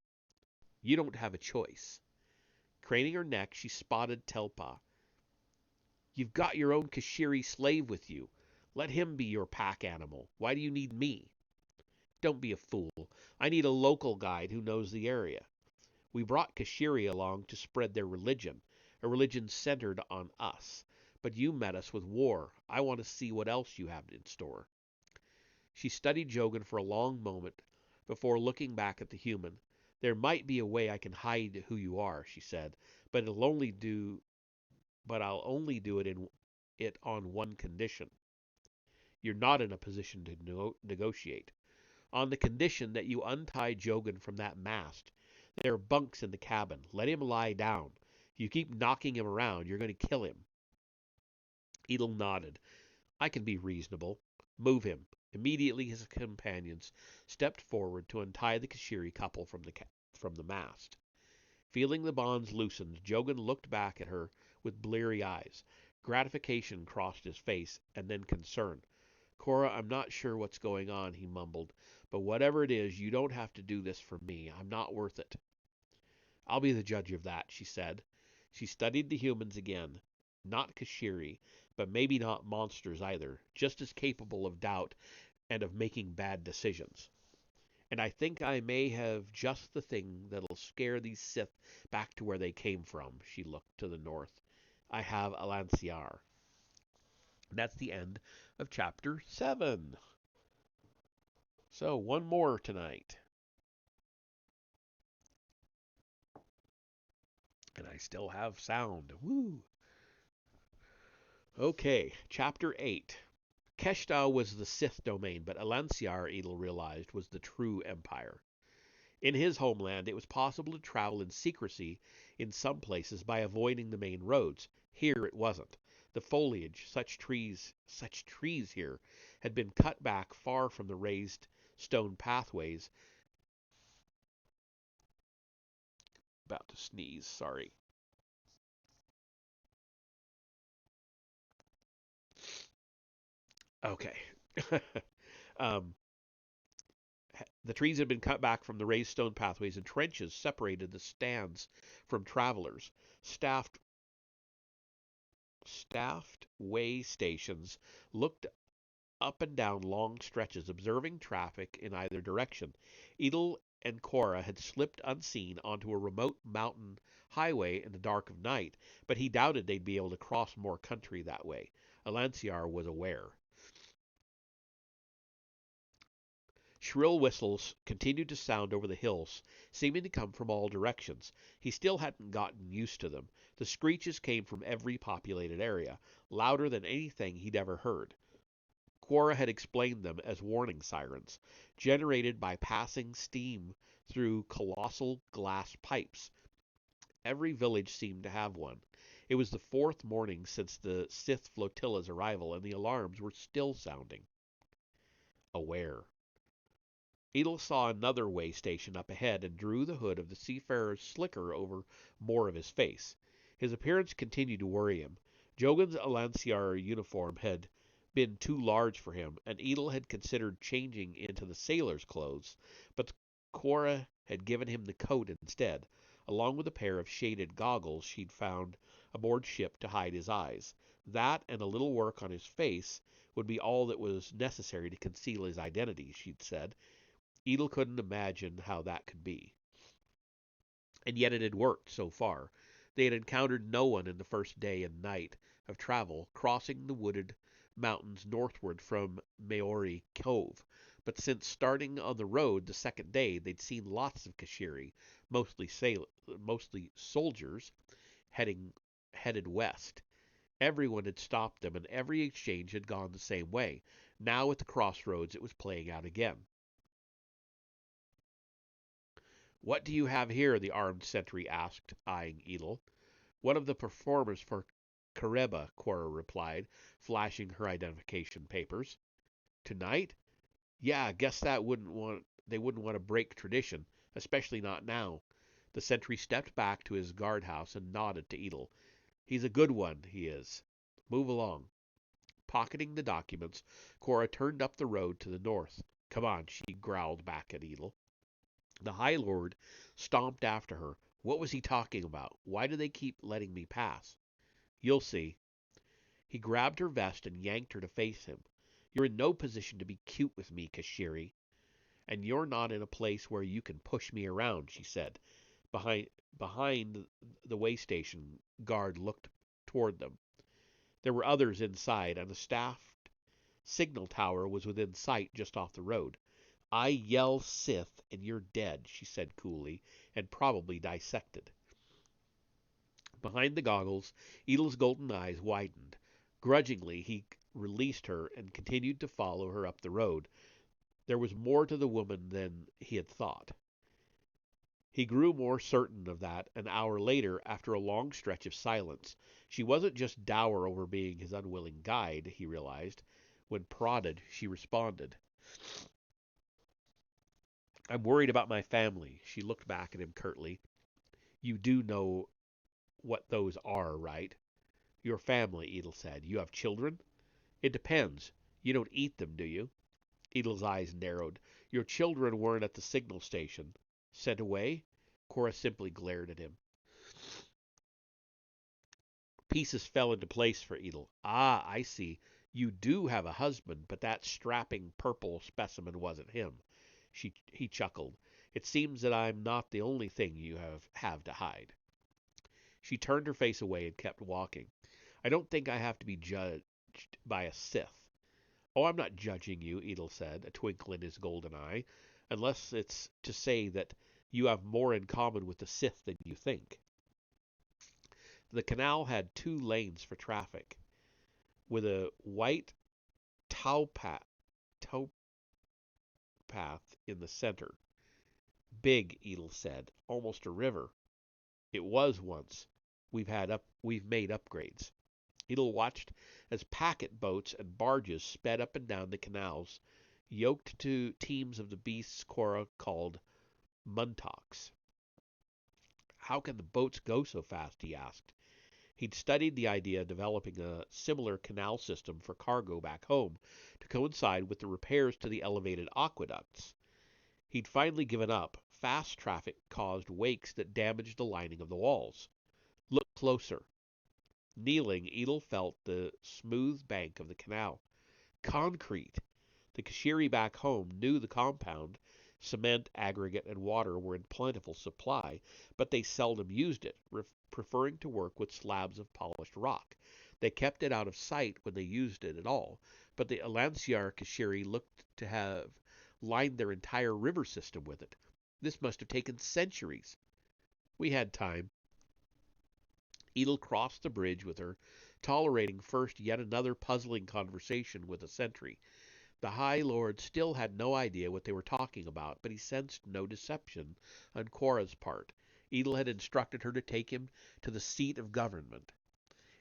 "You don't have a choice." Craning her neck, she spotted Telpa. "You've got your own Kashiri slave with you. Let him be your pack animal. Why do you need me?" "Don't be a fool. I need a local guide who knows the area. We brought Kashiri along to spread their religion, a religion centered on us. But you met us with war. I want to see what else you have in store." She studied Jogan for a long moment before looking back at the human. "There might be a way I can hide who you are," she said, "but I'll only do it on one condition." "You're not in a position to negotiate." "On the condition that you untie Jogan from that mast. There are bunks in the cabin. Let him lie down. If you keep knocking him around, you're going to kill him." Edel nodded. "I can be reasonable. Move him. Immediately his companions stepped forward to untie the Kashiri couple from the mast. Feeling the bonds loosened, Jogan looked back at her with bleary eyes. Gratification crossed his face, and then concern. Cora, I'm not sure what's going on, he mumbled, but whatever it is, you don't have to do this for me. I'm not worth it. I'll be the judge of that, she said. She studied the humans again. Not Kashiri, but maybe not monsters either, just as capable of doubt and of making bad decisions. And I think I may have just the thing that'll scare these Sith back to where they came from, she looked to the north. I have a Lanciar. That's the end of chapter 7. So, one more tonight. And I still have sound. Woo! Okay, chapter 8. Keshta was the Sith domain, but Alanciar, Edel realized, was the true empire. In his homeland, it was possible to travel in secrecy in some places by avoiding the main roads. Here it wasn't. The foliage, such trees here, had been cut back far from the raised stone pathways. About to sneeze, sorry. Okay. um, the trees had been cut back from the raised stone pathways, and trenches separated the stands from travelers. Staffed way stations looked up and down long stretches, observing traffic in either direction. Edel and Cora had slipped unseen onto a remote mountain highway in the dark of night, but he doubted they'd be able to cross more country that way. Alanciar was aware. Shrill whistles continued to sound over the hills, seeming to come from all directions. He still hadn't gotten used to them. The screeches came from every populated area, louder than anything he'd ever heard. Quora had explained them as warning sirens, generated by passing steam through colossal glass pipes. Every village seemed to have one. It was the fourth morning since the Sith flotilla's arrival, and the alarms were still sounding. Aware. Edel saw another way station up ahead and drew the hood of the seafarer's slicker over more of his face. His appearance continued to worry him. Jogan's Alanciar uniform had been too large for him, and Edel had considered changing into the sailor's clothes, but Cora had given him the coat instead, along with a pair of shaded goggles she'd found aboard ship to hide his eyes. That and a little work on his face would be all that was necessary to conceal his identity, she'd said. Edel couldn't imagine how that could be. And yet it had worked so far. They had encountered no one in the first day and night of travel, crossing the wooded mountains northward from Maori Cove. But since starting on the road the second day, they'd seen lots of Kashiri, mostly soldiers, headed west. Everyone had stopped them, and every exchange had gone the same way. Now at the crossroads it was playing out again. "What do you have here?" the armed sentry asked, eyeing Edel. "One of the performers for Kareba," Cora replied, flashing her identification papers. "Tonight? Yeah, guess they wouldn't want to break tradition, especially not now." The sentry stepped back to his guardhouse and nodded to Edel. "He's a good one, he is. Move along." Pocketing the documents, Cora turned up the road to the north. "Come on," she growled back at Edel. The High Lord stomped after her. What was he talking about? Why do they keep letting me pass? "You'll see." He grabbed her vest and yanked her to face him. "You're in no position to be cute with me, Kashiri. And you're not in a place where you can push me around," she said. Behind the way station guard looked toward them. There were others inside, and a staffed signal tower was within sight just off the road. "I yell Sith, and you're dead," she said coolly, "and probably dissected." Behind the goggles, Edel's golden eyes widened. Grudgingly, he released her and continued to follow her up the road. There was more to the woman than he had thought. He grew more certain of that an hour later, after a long stretch of silence. She wasn't just dour over being his unwilling guide, he realized. When prodded, she responded, "I'm worried about my family." She looked back at him curtly. "You do know what those are, right?" "Your family," Edel said. "You have children?" "It depends. You don't eat them, do you?" Edel's eyes narrowed. "Your children weren't at the signal station. Sent away?" Cora simply glared at him. Pieces fell into place for Edel. "Ah, I see. You do have a husband, but that strapping purple specimen wasn't him." He chuckled. "It seems that I'm not the only thing you have to hide." She turned her face away and kept walking. "I don't think I have to be judged by a Sith." "Oh, I'm not judging you," Edel said, a twinkle in his golden eye, "unless it's to say that you have more in common with the Sith than you think." The canal had 2 lanes for traffic, with a white towpath in the center. "Big," Edel said, "almost a river." "It was once. We've made upgrades." Edel watched as packet boats and barges sped up and down the canals, yoked to teams of the beasts Cora called muntoks. "How can the boats go so fast?" he asked. He'd studied the idea of developing a similar canal system for cargo back home to coincide with the repairs to the elevated aqueducts. He'd finally given up. Fast traffic caused wakes that damaged the lining of the walls. "Look closer." Kneeling, Edel felt the smooth bank of the canal. Concrete! The Kashiri back home knew the compound. Cement, aggregate, and water were in plentiful supply, but they seldom used it, preferring to work with slabs of polished rock. They kept it out of sight when they used it at all, but the Alanciar Kashiri looked to have lined their entire river system with it. This must have taken centuries. We had time. Edel crossed the bridge with her, tolerating first yet another puzzling conversation with a sentry. The High Lord still had no idea what they were talking about, but he sensed no deception on Cora's part. Edel had instructed her to take him to the seat of government,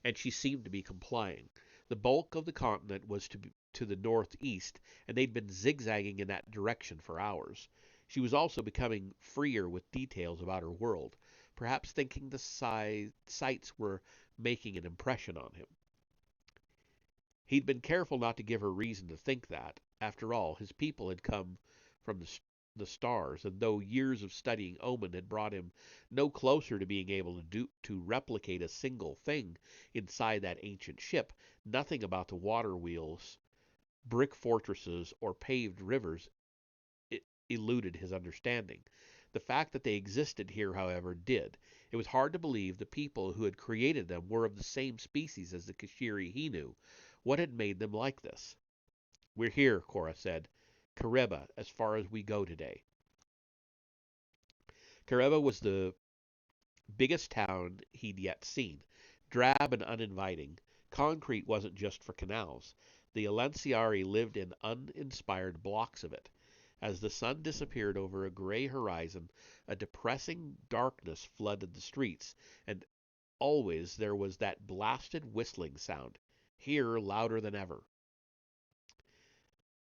and she seemed to be complying. The bulk of the continent was to the northeast, and they'd been zigzagging in that direction for hours. She was also becoming freer with details about her world, perhaps thinking the sights were making an impression on him. He'd been careful not to give her reason to think that. After all, his people had come from the stars, and though years of studying Omen had brought him no closer to being able to replicate a single thing inside that ancient ship, nothing about the water wheels, brick fortresses, or paved rivers eluded his understanding. The fact that they existed here, however, did. It was hard to believe the people who had created them were of the same species as the Kashiri he knew. What had made them like this? "We're here," Cora said. "Kareba, as far as we go today." Kareba was the biggest town he'd yet seen, drab and uninviting. Concrete wasn't just for canals. The Alanciari lived in uninspired blocks of it. As the sun disappeared over a gray horizon, a depressing darkness flooded the streets, and always there was that blasted whistling sound, here louder than ever.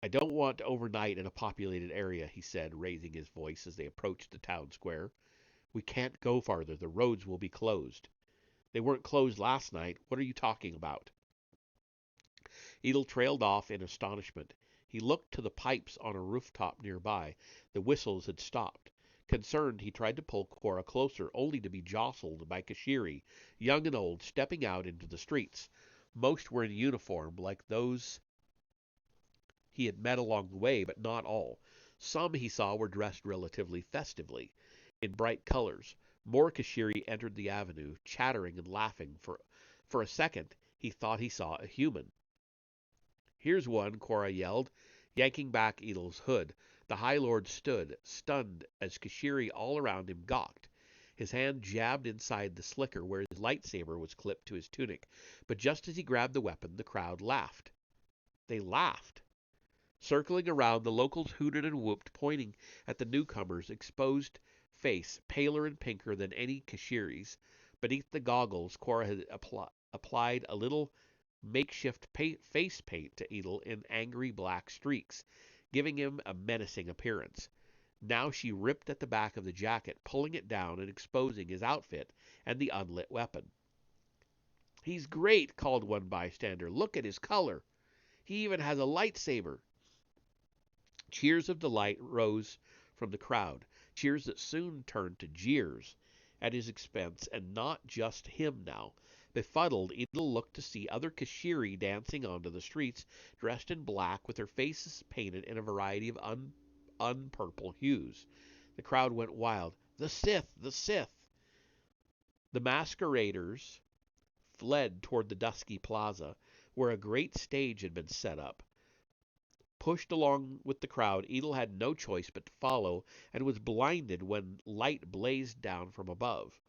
"I don't want to overnight in a populated area," he said, raising his voice as they approached the town square. "We can't go farther. The roads will be closed." "They weren't closed last night. What are you talking about?" Edel trailed off in astonishment. He looked to the pipes on a rooftop nearby. The whistles had stopped. Concerned, he tried to pull Cora closer, only to be jostled by Kashiri, young and old, stepping out into the streets. Most were in uniform, like those he had met along the way, but not all. Some, he saw, were dressed relatively festively, in bright colors. More Kashiri entered the avenue, chattering and laughing. For a second, he thought he saw a human. "Here's one," Cora yelled, yanking back Edel's hood. The High Lord stood, stunned, as Kashiri all around him gawked. His hand jabbed inside the slicker where his lightsaber was clipped to his tunic, but just as he grabbed the weapon, the crowd laughed. They laughed. Circling around, the locals hooted and whooped, pointing at the newcomer's exposed face, paler and pinker than any Kashiri's. Beneath the goggles, Cora had applied a little makeshift face paint to Edel in angry black streaks, giving him a menacing appearance. Now she ripped at the back of the jacket, pulling it down and exposing his outfit and the unlit weapon. "He's great," called one bystander. "Look at his color. He even has a lightsaber." Cheers of delight rose from the crowd, cheers that soon turned to jeers at his expense, and not just him now. Befuddled, Edel looked to see other Kashiri dancing onto the streets, dressed in black, with their faces painted in a variety of unpurple hues. The crowd went wild. "The Sith! The Sith!" The masqueraders fled toward the dusky plaza, where a great stage had been set up. Pushed along with the crowd, Edel had no choice but to follow, and was blinded when light blazed down from above.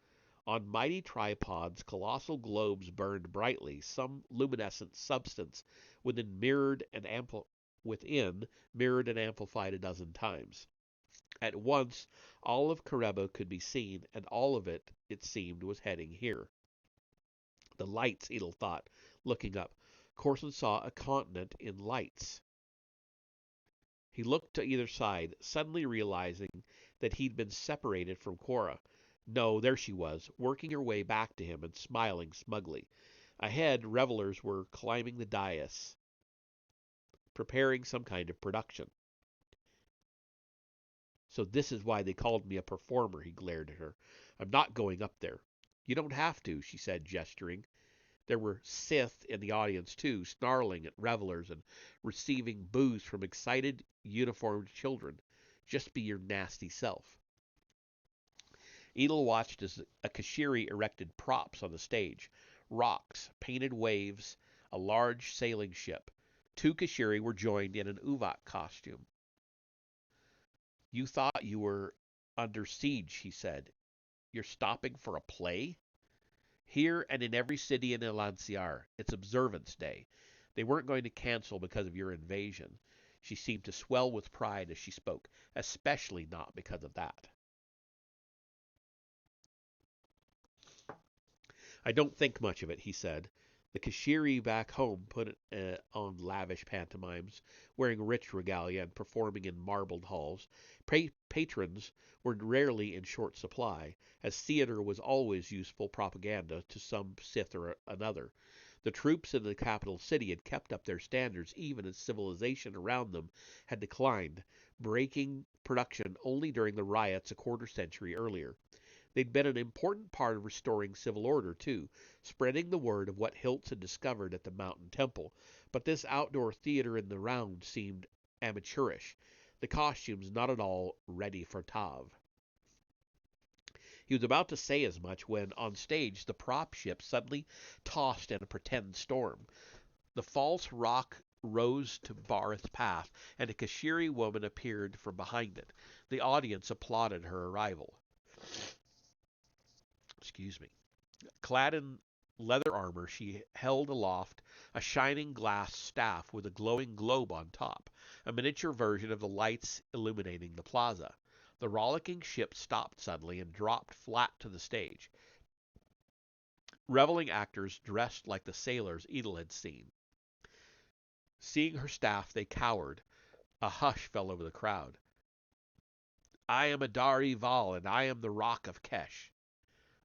On mighty tripods, colossal globes burned brightly, some luminescent substance within mirrored and amplified a dozen times. At once, all of Kareba could be seen, and all of it, it seemed, was heading here. The lights, Edel thought, looking up. Corson saw a continent in lights. He looked to either side, suddenly realizing that he'd been separated from Cora. No, there she was, working her way back to him and smiling smugly. Ahead, revelers were climbing the dais, preparing some kind of production. "So this is why they called me a performer," he glared at her. "I'm not going up there." "You don't have to," she said, gesturing. There were Sith in the audience, too, snarling at revelers and receiving boos from excited, uniformed children. "Just be your nasty self." Edel watched as a Kashiri erected props on the stage. Rocks, painted waves, a large sailing ship. 2 Kashiri were joined in an Uvak costume. "You thought you were under siege," he said. "You're stopping for a play?" "Here and in every city in Elanciar. It's Observance Day. They weren't going to cancel because of your invasion." She seemed to swell with pride as she spoke, "especially not because of that." "I don't think much of it," he said. The Kashiri back home put on lavish pantomimes, wearing rich regalia and performing in marbled halls. Patrons were rarely in short supply, as theater was always useful propaganda to some Sith or another. The troops in the capital city had kept up their standards even as civilization around them had declined, breaking production only during the riots a quarter century earlier. They'd been an important part of restoring civil order, too, spreading the word of what Hiltz had discovered at the Mountain Temple, but this outdoor theater in the round seemed amateurish, the costumes not at all ready for Tav. He was about to say as much when, on stage, the prop ship suddenly tossed in a pretend storm. The false rock rose to bar its path, and a Kashiri woman appeared from behind it. The audience applauded her arrival. Excuse me. Clad in leather armor, she held aloft a shining glass staff with a glowing globe on top, a miniature version of the lights illuminating the plaza. The rollicking ship stopped suddenly and dropped flat to the stage. Reveling actors dressed like the sailors Edel had seen. Seeing her staff, they cowered. A hush fell over the crowd. "I am Adari Val, and I am the Rock of Kesh."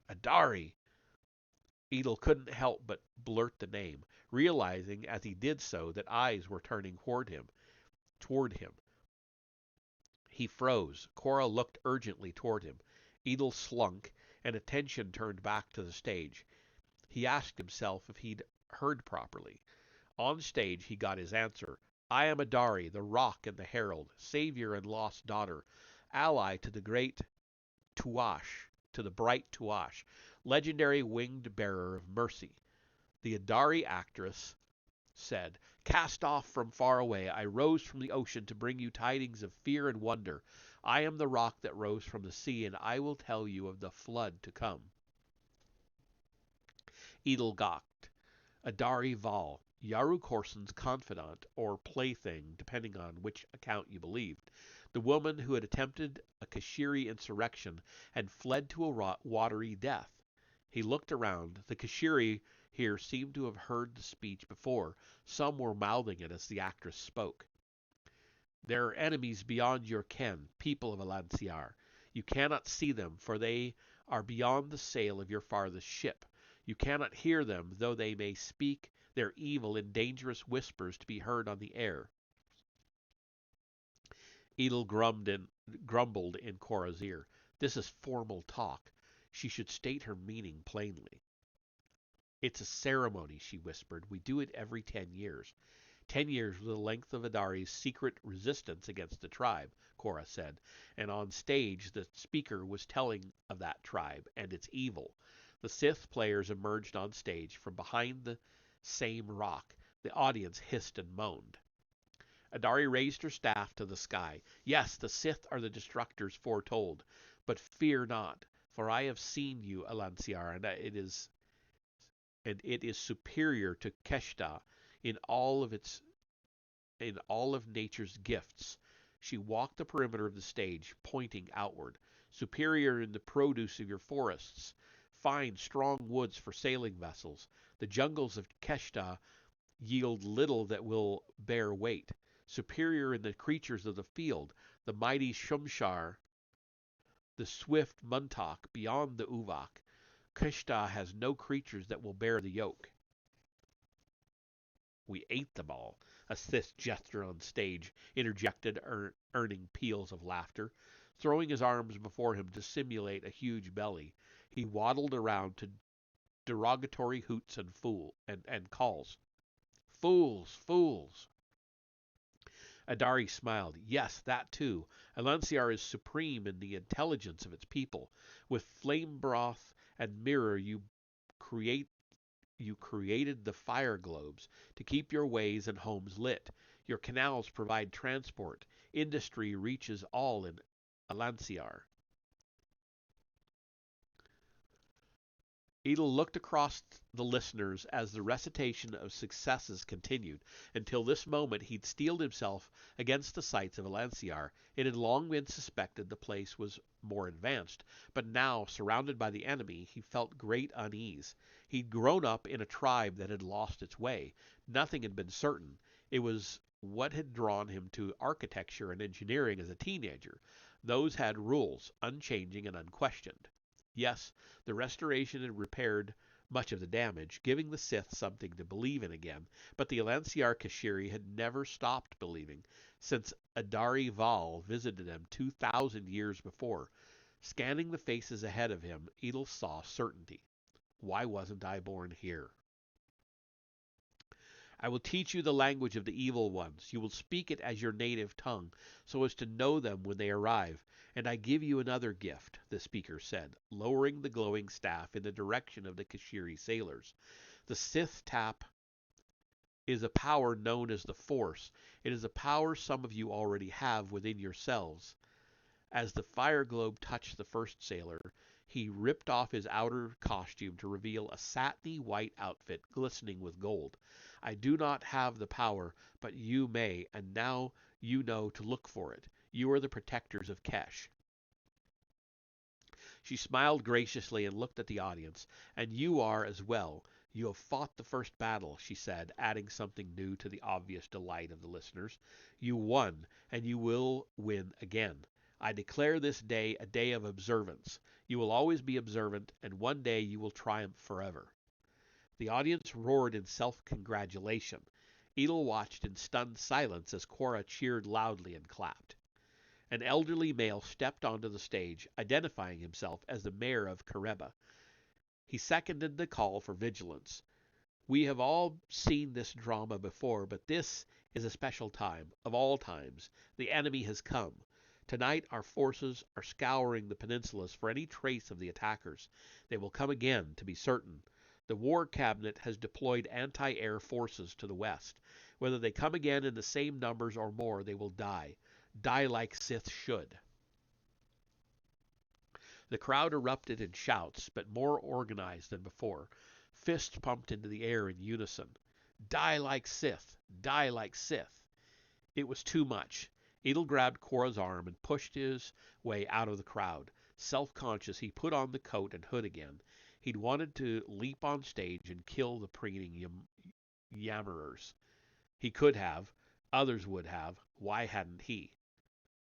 "Adari!" Edel couldn't help but blurt the name, realizing as he did so that eyes were turning toward him. He froze. Cora looked urgently toward him. Edel slunk, and attention turned back to the stage. He asked himself if he'd heard properly. On stage, he got his answer. "I am Adari, the Rock and the Herald, savior and lost daughter, ally to the great Tuash, to the bright Tuash, legendary winged bearer of mercy." The Adari actress said, "Cast off from far away, I rose from the ocean to bring you tidings of fear and wonder. I am the rock that rose from the sea, and I will tell you of the flood to come." Edel gawked. Adari Val, Yaru Corson's confidant, or plaything, depending on which account you believed. The woman who had attempted a Kashiri insurrection had fled to a watery death. He looked around. The Kashiri here seemed to have heard the speech before. Some were mouthing it as the actress spoke. There are enemies beyond your ken, people of Alanciar. You cannot see them, for they are beyond the sail of your farthest ship. You cannot hear them, though they may speak their evil in dangerous whispers to be heard on the air. Edel grumbled in Cora's ear. This is formal talk. She should state her meaning plainly. It's a ceremony, she whispered. We do it every 10 years. 10 years was the length of Adari's secret resistance against the tribe, Cora said, and on stage the speaker was telling of that tribe and its evil. The Sith players emerged on stage from behind the same rock. The audience hissed and moaned. Adari raised her staff to the sky. Yes, the Sith are the destructors foretold, but fear not, for I have seen you, Alanciar, and it is superior to Keshta in all of nature's gifts. She walked the perimeter of the stage, pointing outward. Superior in the produce of your forests, fine, strong woods for sailing vessels. The jungles of Keshta yield little that will bear weight. Superior in the creatures of the field, the mighty Shumshar, the swift Muntak beyond the Uvak. Keshta has no creatures that will bear the yoke. We ate them all, a Sith gesture on stage interjected, earning peals of laughter. Throwing his arms before him to simulate a huge belly, he waddled around to derogatory hoots and calls. Fools, fools! Adari smiled. Yes, that too. Alanciar is supreme in the intelligence of its people. With flame broth and mirror you created the fire globes to keep your ways and homes lit. Your canals provide transport. Industry reaches all in Alanciar. Edel looked across the listeners as the recitation of successes continued. Until this moment he'd steeled himself against the sights of Alanciar. It had long been suspected the place was more advanced, but now, surrounded by the enemy, he felt great unease. He'd grown up in a tribe that had lost its way. Nothing had been certain. It was what had drawn him to architecture and engineering as a teenager. Those had rules, unchanging and unquestioned. Yes, the restoration had repaired much of the damage, giving the Sith something to believe in again, but the Alanciar Kashiri had never stopped believing, since Adari Val visited them 2,000 years before. Scanning the faces ahead of him, Edel saw certainty. Why wasn't I born here? I will teach you the language of the evil ones. You will speak it as your native tongue, so as to know them when they arrive. And I give you another gift, the speaker said, lowering the glowing staff in the direction of the Kashiri sailors. The Sith tap is a power known as the Force. It is a power some of you already have within yourselves. As the fire globe touched the first sailor, he ripped off his outer costume to reveal a satiny white outfit glistening with gold. I do not have the power, but you may, and now you know to look for it. You are the protectors of Kesh. She smiled graciously and looked at the audience. And you are as well. You have fought the first battle, she said, adding something new to the obvious delight of the listeners. You won, and you will win again. I declare this day a day of observance. You will always be observant, and one day you will triumph forever. The audience roared in self-congratulation. Edel watched in stunned silence as Cora cheered loudly and clapped. An elderly male stepped onto the stage, identifying himself as the mayor of Kareba. He seconded the call for vigilance. We have all seen this drama before, but this is a special time. Of all times, the enemy has come. Tonight our forces are scouring the peninsulas for any trace of the attackers. They will come again, to be certain. The War Cabinet has deployed anti-air forces to the west. Whether they come again in the same numbers or more, they will die. Die like Sith should. The crowd erupted in shouts, but more organized than before. Fists pumped into the air in unison. Die like Sith! Die like Sith! It was too much. Edel grabbed Cora's arm and pushed his way out of the crowd. Self-conscious, he put on the coat and hood again. He'd wanted to leap on stage and kill the preening yammerers. He could have. Others would have. Why hadn't he?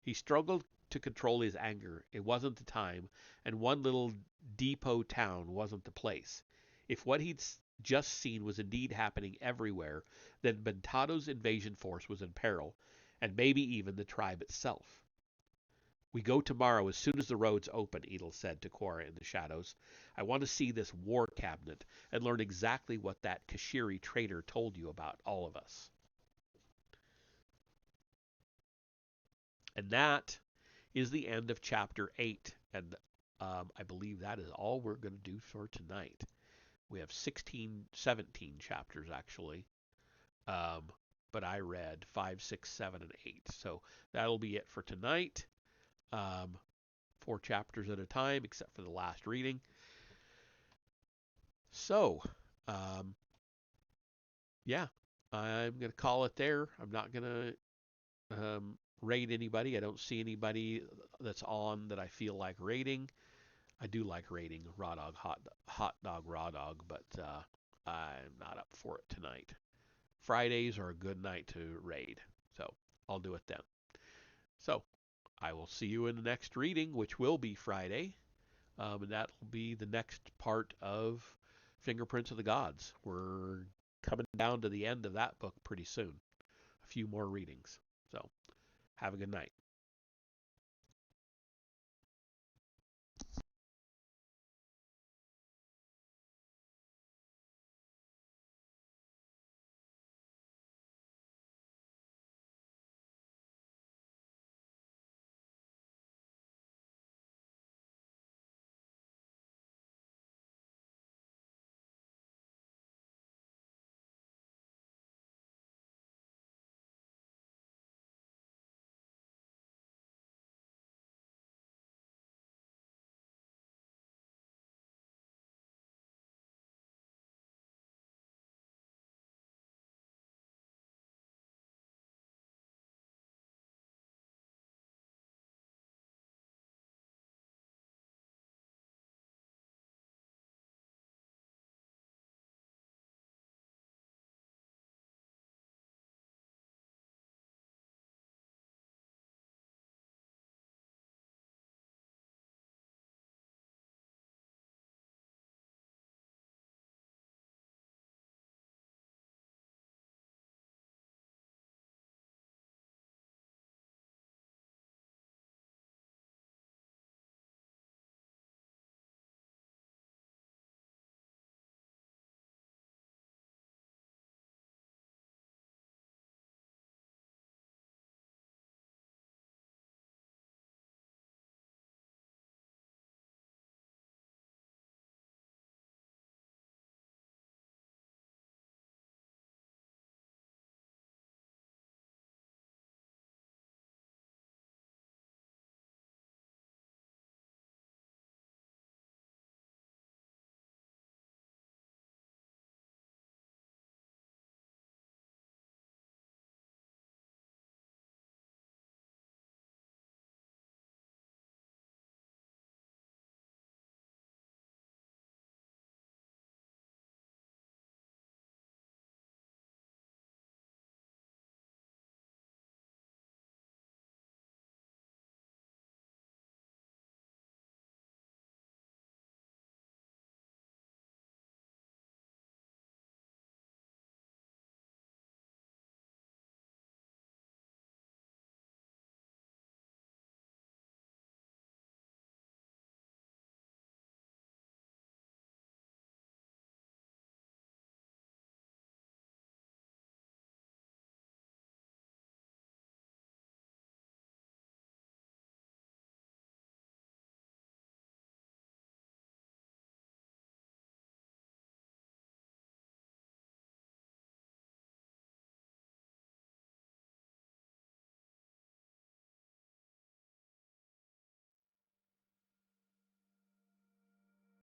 He struggled to control his anger. It wasn't the time, and one little depot town wasn't the place. If what he'd just seen was indeed happening everywhere, then Bentado's invasion force was in peril, and maybe even the tribe itself. We go tomorrow as soon as the roads open, Edel said to Cora in the shadows. I want to see this war cabinet and learn exactly what that Kashiri traitor told you about all of us. And that is the end of chapter 8. And I believe that is all we're going to do for tonight. We have 17 chapters actually. But I read 5, 6, 7, and 8. So that'll be it for tonight. 4 chapters at a time, except for the last reading. So, yeah, I'm going to call it there. I'm not going to raid anybody. I don't see anybody that's on that I feel like raiding. I do like raiding raw dog, hot dog, raw dog, but I'm not up for it tonight. Fridays are a good night to raid, so I'll do it then. So, I will see you in the next reading, which will be Friday. And that will be the next part of Fingerprints of the Gods. We're coming down to the end of that book pretty soon. A few more readings. So, have a good night.